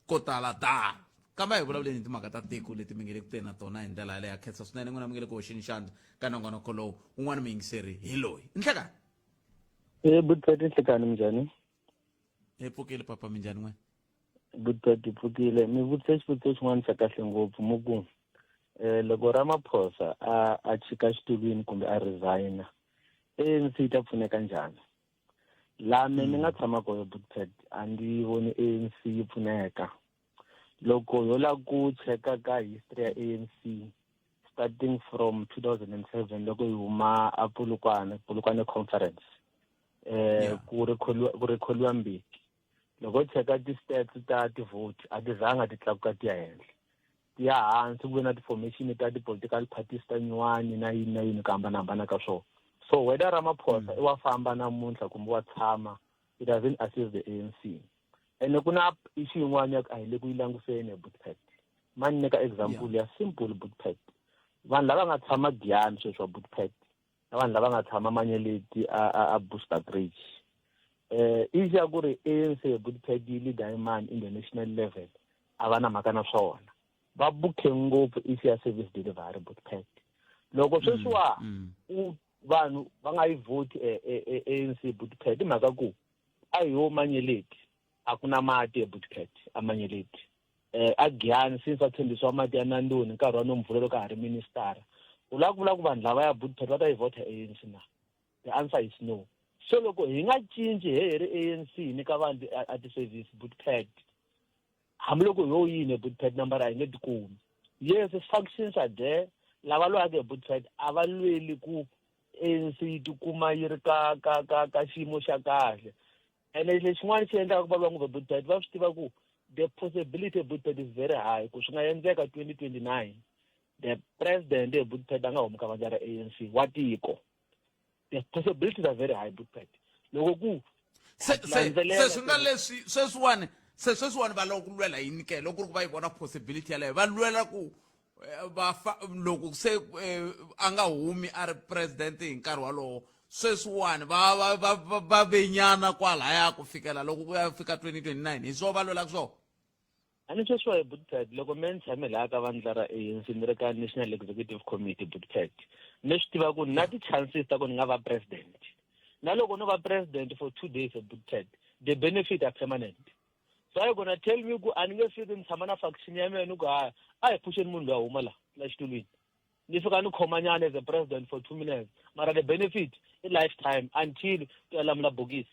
ko tala tala kambe hi vulavuleni hi timhaka ta tiko leti mi nge le ku teni na tona hi ndlela yaleyo ya khensa swinene n'wina mi nge le ku hoxeni xandla ka nongonoko lowu un'wana muyingiseri hi loyi nhlekani Budfred nhlekani minjhani pfukile papa minjhani n'wina Buta tiputile mi vutise xivutiso xin'wana xa kahle ngopfu mu ku loko Ramaphosa a chika xitulwini kumbe a resigna ANC yi ta pfuneka njhani laha me ni nga tshama koho Buttpet a ndi voni ANC yi pfuneka loko yo la ku cheka ka history ya ANC starting from 2007 loko yi huma a Polokwane conference ku rekholiwa Mbeki loko cheka ti-stats ta ti-vote a ti zanga ti tlakuka ti ya henhla ti ya hansi ku ve na ti-formation ta ti-political parties ta nyuwani na yini ku hambanahambana ka swona so whether Ramaphosa i wa famba namuntlha kumbe wa tshama it doesn't assist the ANC ene ku na issue yin'wana ya ku a hi le ku yi languseni ya Buttpet mani nyika example ya simple Buttpet vanhu lava nga tshama Giyani sweswi wa Buttpet na vanhu lava nga tshama Manyeleti a Bushbuckridge issue ya ku ri ANC ya Buttpet yi leader hi mani in the national level a va na mhaka na swona va bukhe ngopfu issue ya service delivery Buttpet loko sweswiwa vanhu va nga yi vote ANC Buttpet hi mhaka ku a hi yo Manyeleti a ku na mati eButtpet a Manyeleti a Giyani since a tshembisiwa mati ya Nandoni nkarhi wa Nomvulelo ka ha ri minister u lava ku vula ku vanhu lava ya Buttpet va ta yi vota ANC na the answer is no so loko hi nga cinci hi ri ANC ni ka vanhu a ti-service Buttpet hambiloko yo yini Buttpet number a yi nge tikumi yes factions are there lava lwaka hi Buttpet a va lweli ku ANC yi tikuma yi ri ka xiyimo xa kahle ene lexin'wana xi endlaka ku va lwa ngopfu Buttpet va swi tiva ku the possibility of Buttpet is very high ku swi nga endleka 2029 the president of Buttpet a nga humi ka vandla ra ANC wa tiko the possibilities are very high Buttpet loko ku swi nga leswi sweswiwani va loko ku lwela yini ke loko ku va yi vona possibility yaleyo va lwela ku loko se a nga humi a ri president hi nkarhi walowo sweswiwani va venyana kwalaya ku fikela loko ku ya fika 2029 hi swona va lwelaka swona a ni sweswiwa hi Buttpet loko me ni tshame laha ka vandla ra ANC ni ri ka National Executive Committee Buttpet ni swi tiva ku na ti-chances ta ku ni nga va president na loko no va president for 2 days at Buttpet the benefit are permanent so are you gonna tell me ku a ni nge fiki ni tshama na faction ya mina ku a hi phuxeni munhu loyi a huma la xitulwini ni fika ni khomanyana as a president for 2 minutes mara the benefit i lifetime until ku ya lamula bokisi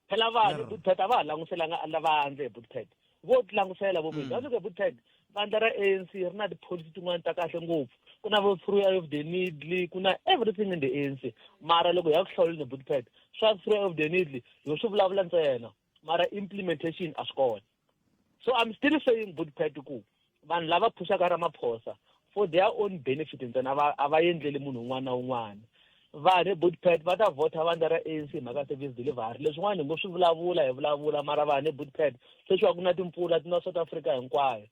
phela vanhu Buttpet a va ha languselanga lava handle hi Buttpet vo ti langusela vo mina a Buttpet vandla ra ANC ri na ti-policy tin'wana ta kahle ngopfu ku na vo through of the needly ku na everything in the ANC mara loko hi ya ku hlawuleni Buttpet swa through of the needly hi swi vulavula ntsena mara implementation a swi kona so I'm still saying Buttpet ku vanhu lava phushaka Ramaphosa for their own benefit ntsena a va endleli munhu un'wana na un'wana vanhu Buttpet va ta vota vandla ra ANC mhaka service delivery leswin'wana hi ngo swi vulavula mara vanhu Buttpet sweswiwa ku na timpfula ti na South Africa hinkwayo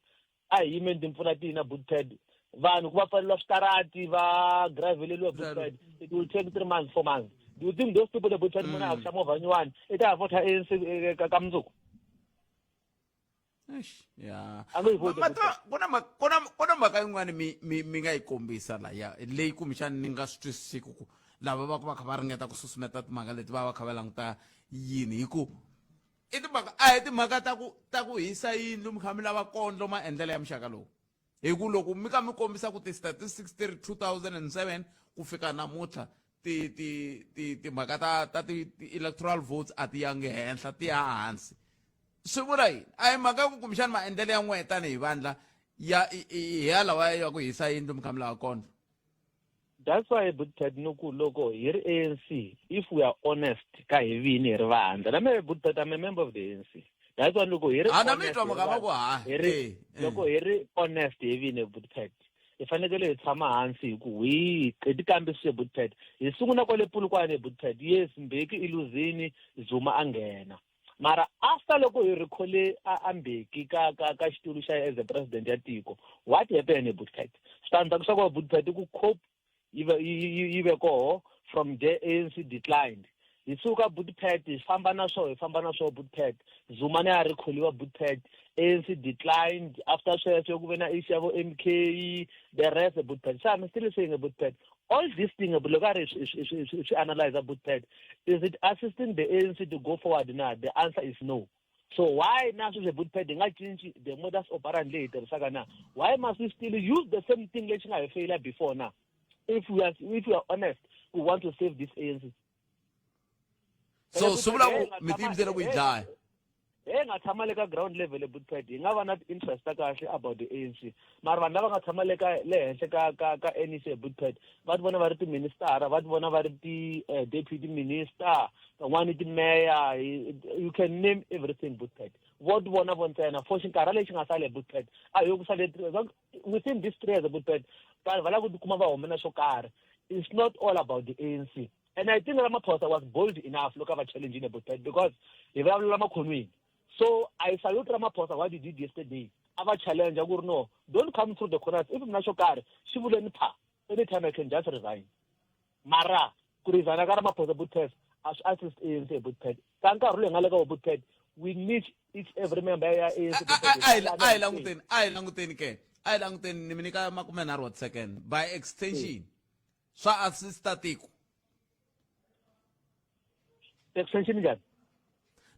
a hi yimeni timpfula tina Buttpet vanhu ku va pfaleliwa switarati va graveleliwa Buttpet it will take 3 months 4 months do you think those people Buttpet mona a kusha movha nyuwani i ta vota ANC ka mundzuku ya kuna mhaka yin'wana mi nga yi kombisa laya leyi kumbexani ni nga swi twisisiku ku lava va kha va ringeta ku susumeta timhaka leti va kha va languta yini hi ku i timhaka a hi timhaka ta ku hisa yindlu mi kha mi lava kondlo maendlelo ya muxaka lowu hi ku loko mi kha mi kombisa ku ti-statistics ti ri 2007 ku fika namuntlha timhaka ta ti-electoral votes a ti yangi henhla ti ya hansi swi vula yini a hi mhaka ku kumbexani maendlelo ya n'wehe tanihi vandla ya lawa ya ku hisa yindlu mi kha mi lava kondlo that's why Buttpet nuku loko hi ri ANC if we are honest ka hi vini hi ri vandla na me Buttpet I'm a member of the ANC that's why loko hi ri loko hi ri honest hi vini Buttpet hi fanekele hi tshama hansi hi ku hi ti kambisise Buttpet hi sungula kwale Polokwane Buttpet yes Mbeki i luzini Zuma a nghena mara after loko hi rikhole a Mbeki ka xitulu xa as a president ya tiko what happened Buttpet switandzhaku swa ku Buttpet ku cope yi ve koho from the ANC declined hi suka Buttpet hi famba na swo Buttpet Zuma ne a rikholiwa Buttpet ANC declined after sweswo ku ve na issue ya vo MK the rest Buttpet so I'm still saying Buttpet all these things loko a ri swi analyze Buttpet is it assisting the ANC to go forward now the answer is no So why now the Bootped change the modus operandi later? Why must we still use the same thing that I failed before now? If we are honest, we want to save this ANC. So subula mitimzela kuyidlaya. Ngathama leka ground level eBootped ingaba not interest kahle about the ANC. Mara vanhu lava nga tshama leka le henhla ka NEC eBootped va vona va ri ti-minister, va vona va ri ti-deputy minister, van'wani ti-mayor, you can name everything Bootped. Vo vona vo ntsena for xinkarhi lexi nga sale eBootped a hi ku sale within this 3 years eBootped vanhu va lava ku tikuma va humena xo karhi. It's not all about the ANC. And I think Ramaphosa was bold enough look at challenging Bootped because he was Ramakhonweni. So I salute Ramaphosa what he did yesterday. Have a challenge, no, don't come through the corners. Even Nashokar, she wouldn't pa. Anytime I can just resign. Mara, Kurizana Ramaphosa Bootped, as assist ANC Bootped. Tanka ruling Alaga Bootped. We need each every member ANC. I Languten, Nimenika Makumena what second. By extension, so assist Tatiku. Extension again.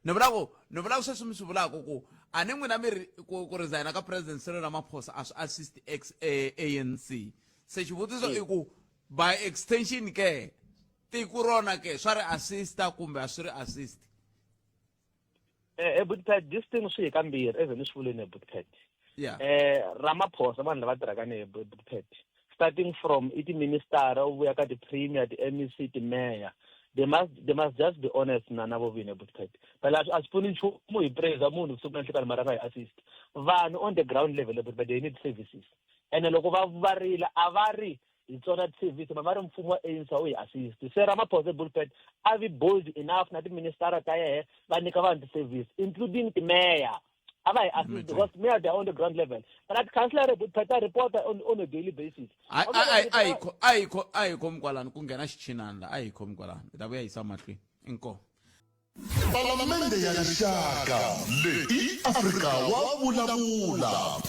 No bravo sesumsubula ko ane ngwena me ko resign ka president Cyril Ramaphosa as assist ex ANC se xivutiso i ku by extension ke tiku rona ke swari assista kumbe asuri assist Bootped this thing swi kambirhi even isivuleni Bootped Ramaphosa vanhu lava tirhaka ne Bootped starting from iti minister uvuya ka the premier the MEC the mayor. They must just be honest na navo vine Bootped. But as putting mo praise amunhu kusuka nhlekani mara ka assist. Vanhu on the ground level but they need services. And loko va varila avari itsona service mara mfumo wa ANC u assist. Se Ramaphosa Bootped avi bold enough na the minister ta yehe va nyika vanhu service including the mayor. Ava assist because mayor they are on the ground level. But that councillor Bootped report on a daily basis. Ai komkwalani kungena xichinanda ai komkwalani ta vuya yisa mahlweni inko Palamende ya rixaka leyi Afrika wa vulavula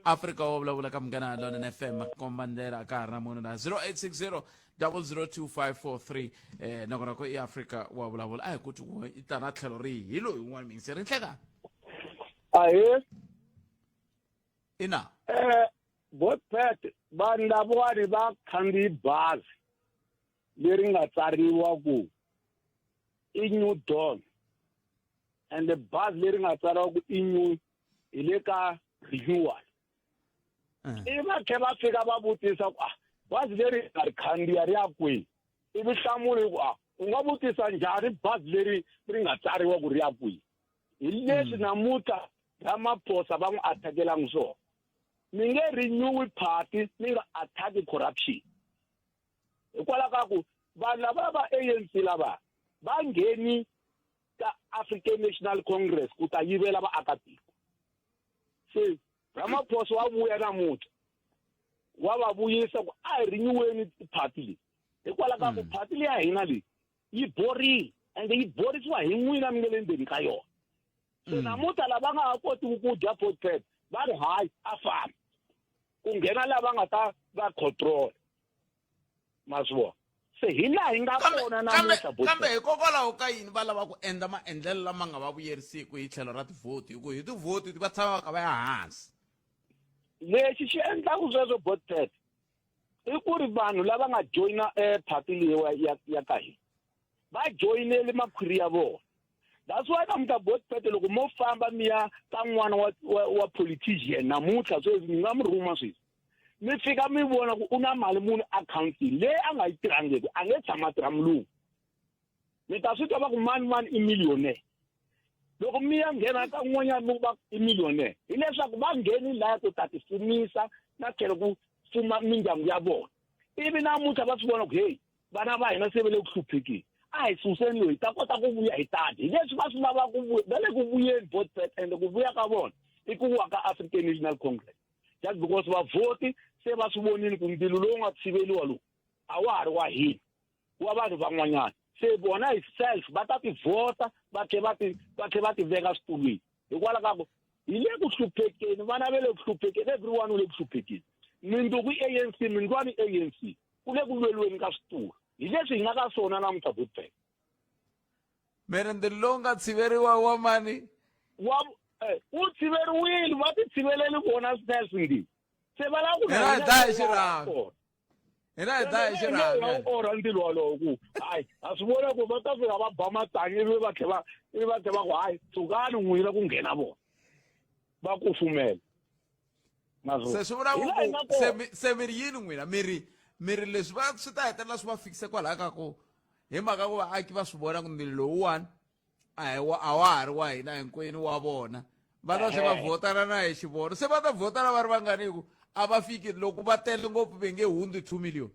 Africa wa vulavula ka Munghana Lonene FM kombandera ka rina munhu na 0860 0025543 nakona ko Africa wa vulavula ai kuti ku itana tlhelo ri hi loyi un'wana minsi ri nhleka ina Bootped vanhu lavawani va khandziyi bazi leri nga tsariwa ku i New Dawn and the bazi leri nga tsariwa ku i New hi le ka renewal va tlhe va fika va vutisa ku bazi leri nga ri khandziya ri ya kwihi ivi hlamuli ku u nga vutisa njhani bazi leri ri nga tsariwa ku ri ya kwihi hi leswi namuntlha Ramaphosa va n'wi attack-elangi swona mi nge renew party mi nga attack corruption hikwalaho ka ku vanhu lava va ANC lava va ngheni ka African National Congress ku ta yivela vaakatiko se Ramaphosa wa vuya namuntlha wa va vuyisa ku a hi reneweni party leyi hikwalaho ka ku party leyi ya hina leyi yi borile ende yi borisiwa hi n'wina mi nge le ndzeni ka yona se namuntlha lava nga ha koti ku dya Bootped va ri hayi a famba ku nghena lava nga ta va control maswo se hi laha hi nga kona namuntlha kambe hikokwalaho ka yini va lava ku endla maendlelo lama nga va vuyerisiki hi tlhelo ra tivhoti hi ku hi tivhoti va tshama ka va ya hansi lexi xi endlaku sweswo Bootped i ku ri vanhu lava nga joyina party leyi ya ka hina va joyinele makhwiri ya vona. That's why namuntlha Bootped loko mo famba mi ya ka n'wana wa politician namuntlha sweswi mi nga mi rhuma sweswi mi fika mi vona ku u na mali muni akhawuntini leyi a nga yi tirhangeki a nge tshama tirha mulungu mi ta swi twa va ku mani i millionaire loko mi ya nghena ka n'wanyana mi va i millionaire hileswaku va ngheni laya ku ta tifumisa na tlhelo ku fuma mindyangu ya vona ivi namuntlha va swi vona ku heyi vana va hina se va le ku hluphekeni a hi suseni loyi ta kota ku vuya hi tati hi leswi va swi lava ku vuya va le ku vuyeni Bootped ende ku vuya ka vona i ku wa ka African National Congress just because vavhoti se va swi vonile ku ndzilo lowu nga tshiveliwa lowu a wa ha ri wa hina wa vanhu van'wanyana se bona hi self va ta tivhota va tlhe va ti veka switulwini hikwalaho ka ku hi le ku hluphekeni vana va le ku hluphekeni everyone u le ku hluphekeni mindzuku i ANC mindlwani i ANC ku le ku lweliweni ka switulu hi leswi hi nga ka swona namuntlha Bootped mere ndzilo lowu nga tshiveriwa wa mani wu tshiveriwile va ti tshiveleli vona sweswi se va lava ku hina hi dlaya xirhami hina hi dlaya xirhami orha ndzilo walowo ku hayi a swi vona ku va ta fika va ba matlangi ivi va tlhela ku hayi tsukani n'wina ku nghena vona va kufumela se swi vula ku se miri yini n'wina miri leswi va swi ta hetelela swi va fikise kwalaho ka ku hi mhaka ku vaaki va swi vona ku ndzilo lowuwani a wa ha ri wa hina hinkwenu wa vona va ta tlhela va vhotana na hi xivono se va ta vhotana va ri vanganiku a va fiki loko va tele ngopfu va nge hundzi 2 million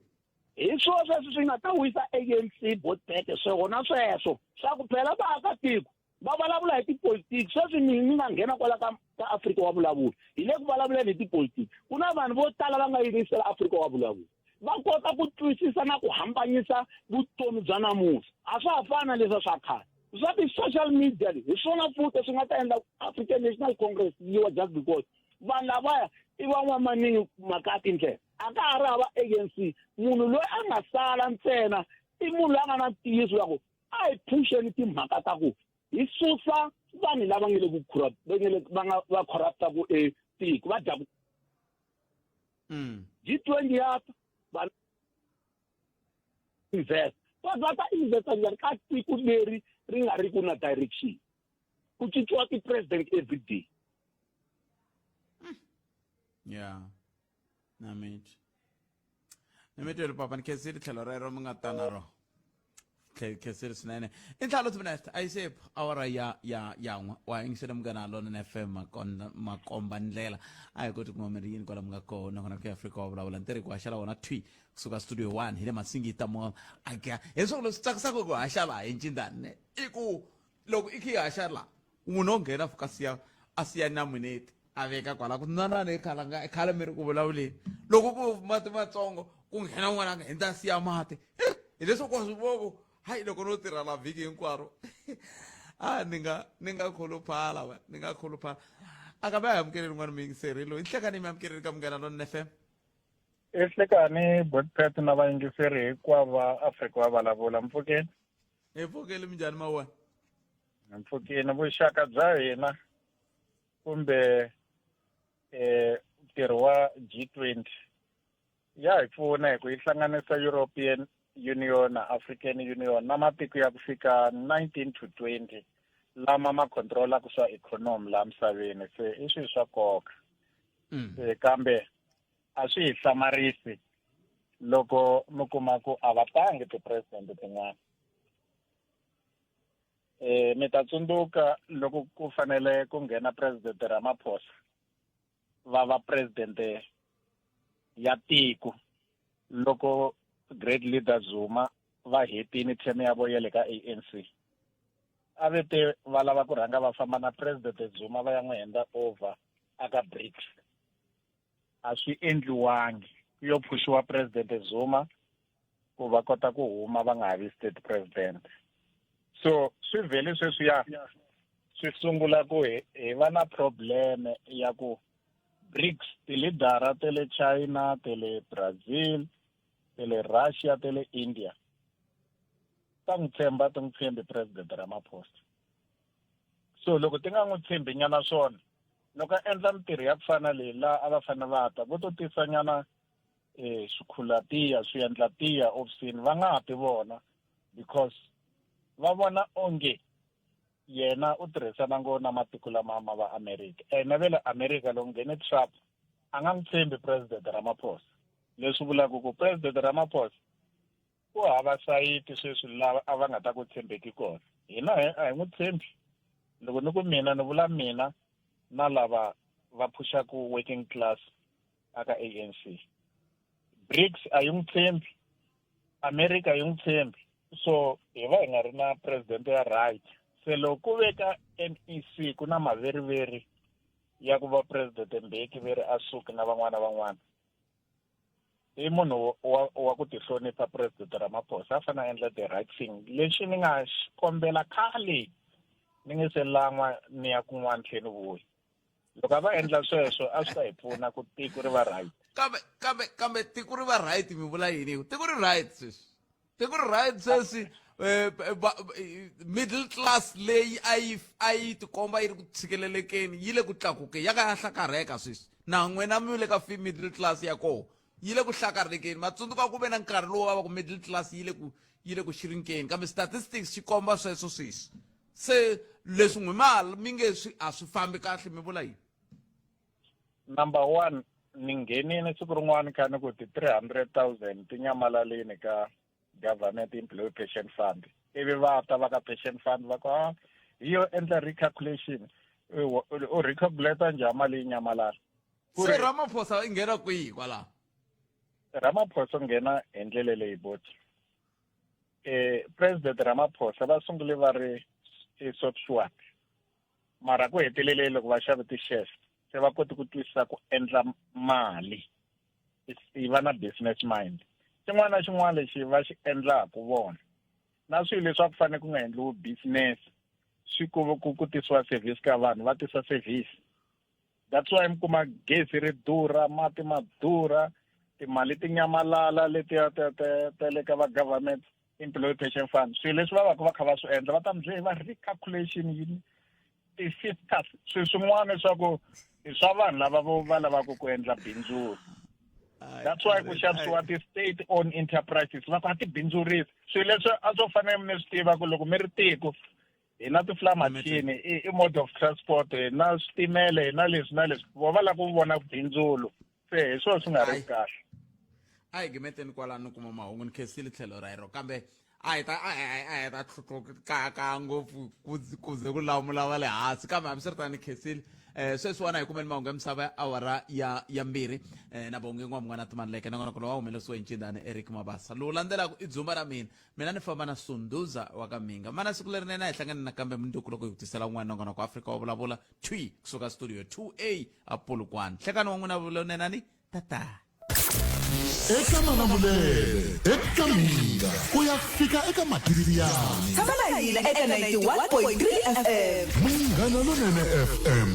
hi swona sweswo swi nga ta wisa ANC botete swona sweswo swa ku phela vaakatiko va vulavula hi tipolitiki sweswi ni nga nghena kwala ka Afrika wa vulavula hi le ku vulavuleni hi tipolitiki ku na vanhu vo tala va nga yingisela Afrika wa vulavula va kota ku twisisa na ku hambanyisa vutomi bya namuhla a swa ha fana leswi swa khale swa ti-social media hi swona futhi swi nga ta endla African National Congress yiwa just because vanhu lavaya i van'wamaningi mhaka ya tindlela a ka ha ri hava ANC munhu loyi a nga sala ntsena i munhu loyi a nga na ntiyiso ya ku a hi phuxeni timhaka ta ku hi susa vanhu lava nga le ku va corruptaku tiko va dyaku G20 yapa va invest va ta investa njhani ka tiko leri ri nga ri ku na direction ku cinciwa ti-president every day ya na mitweli papa ni khensile tlhelo rero mi nga ta na ro khensile swinene i ntlhalo timinete a yi se awara yan'we wa yingisele munghana lona na FM makomba ndlela a hi koti kuma miri yini kwala mi nga kona kona ku Afrika wa vulavula ntirhi ku haxala wona twi kusuka studio 1 hi le masingita mo aka leswaku leswi tsakisaka ku haxa laha hi ncindani i ku loko i khi haxa laha munhu o nghena fuka a siya namuneti a veka kwala ku nanani khale mi ri ku vulavuleni loko ku mati matsongo ku nghena n'wana a nga hundza siya mati hi leswaku wa swi voko hayi loko no tirha la vhiki hinkwaro ni nga khuluphala ni nga khuluphala a ka va hi amukeleli n'wana miyingiseri loyi nhlekani mi amukeleli ka munghana lona FM ehlekani botpet na vayingiseri hinkwavo va Afrika va vulavula mpfukeni mpfukeni minjhani mawani mpfukeni vuxaka bya hina kumbe ntirho wa G20 ya hi pfuna hi ku yi hlanganisa European Union na African Union na matiko ya ku fika 19 to 20 lama ma controlaka swa economy la misaveni se i swilo swa nkoka kambe a swi hi hlamarisi loko mi kuma ku a va tangi ti-president tin'wana mi ta tsundzuka loko ku fanele ku nghena president Ramaphosa va president ya tiko loko great leader Zuma va hetini term ya vo ya le ka ANC a ve te va lava ku rhanga va famba na president Zuma va ya n'wi henda over aka BRICS a swi endliwangi yo phushiwa president Zuma ku va kota ku huma va nga ha vi state president so swi vhele sweswiya swi sungula ku hi va na problem ya ku BRICS ti-leadera te le China te le Brazil te le Russia te le India ta n'wi tshembi president Ramaphosa so loko ti nga n'wi tshembi nyana swona loko a endla mintirho ya ku fana leyi laha a va fanele va ta vo to tisa nyana swikhulatiya swiendlatiya ofisini va nga ha ti vona because va vona onge yena u tirhisana ngopfu na matiko lama ma va America na ve le America loko nghene Trump a nga n'wi tshembi president Ramaphosa leswi vulaka ku president Ramaphosa ku hava sayiti sweswi lava a va nga ta ku tshembeki kona hina a hi n'wi tshembi loko ni ku mina ni vula mina na lava va phushaku working class aka ANC BRICS a yi n'wi tshembi America a yi n'wi tshembi so hi va hi nga ri na president ya right se loko ku veka NEC ku na maveriveri ya ku va president Mbeki veri a suki na van'wana i munhu wa ku tihlonipha president Ramaphosa a fanele a endla the right thing lexi ni nga kombela khale ni nge se lan'wa ni ya kun'wana tlhelo vuyi loko a va endla sweswo a swi ta hi pfuna ku tiko ri va right kambe tiko ri va right mi vula yini tiko ri right sweswi tiko ri right sweswi middle class leyi a yi tikomba yi ri ku tshikelelekeni yi le ku tlakukeni ya ka ya hlakarheka sweswi na n'wina mi le ka middle class ya koho yi le ku hlakarhekeni matsundzuka ku ve na nkarhi lowu va ku middle class yi le ku shrinkeni kambe statistics xi komba sweswo sweswi se leswi n'wi mi nge a swi fambi kahle mi vula yini number one ni nghenini siku rin'wana ka ni ku ti 300,000 ti nyamalaleni ka government employee pension fund ivi va ta va ka pension fund va ku hi yo endla recalculation u recalculate njhani mali yi nyamalala se Ramaphosa i nghena kwihi kwalaho Ramaphosa nghena hi ndlela leyi boti president Ramaphosa va sungule va ri Sotshwat mara ku hetelele loko va xave ti-shares se va koti ku twisisa ku endla mali i va na business mind xin'wana na xin'wana lexi va xi endlaku vona na swilo leswi a ku fanele ku nga endliwi business swi ku tisiwa service ka vanhu va tisa service that's why mi kuma gezi ri durha mati ma durha timali ti nyamalala letiya ta le ka va government employee pension fund swilo leswi va va kha va swi endla va ta mi byela va recalculation yini ti-fiscus swilo swin'wana leswaku i swa vanhu lava va lavaka ku endla bindzu that's why ku xavisiwa ti-state owned enterprises va ku tibindzurisi swilo leswi a swo fanele mi swi tiva ku loko mi ri tiko hi na ti-floor machine i mode of transport hi na switimele hi na leswi na leswi vo va lava ku vona bindzulo se hi swona swi nga ri kahle a hi gimeteni kwalano kuma mahungu ni khensile tlhelo ra yero kambe a hi ta tlhotlhokaka ngopfu ku ze ku lamula va le hansi kambe hambiswiritano ni khensile sweswiwana hi kumeni mahungu ya misava ya awara ya mbirhi na vonge n'wana timanileke na n'wana wa humelesiwa hi ncindani Eric Mabasa lowu landzelaka i dzumba ra mina ni famba na Sunduza wa ka Minga mana siku lerinene hi hlangane nakambe mundzuku loko hi kutisela n'wana na ku Afrika wa vulavula twi kusuka studio 2A a Polokwane hlekani wa n'wina vulonenani tata eka Malamulele eka Minga ku ya fika eka Matiriyani tshama na hina eka 91.3 FM Munghana Lonene FM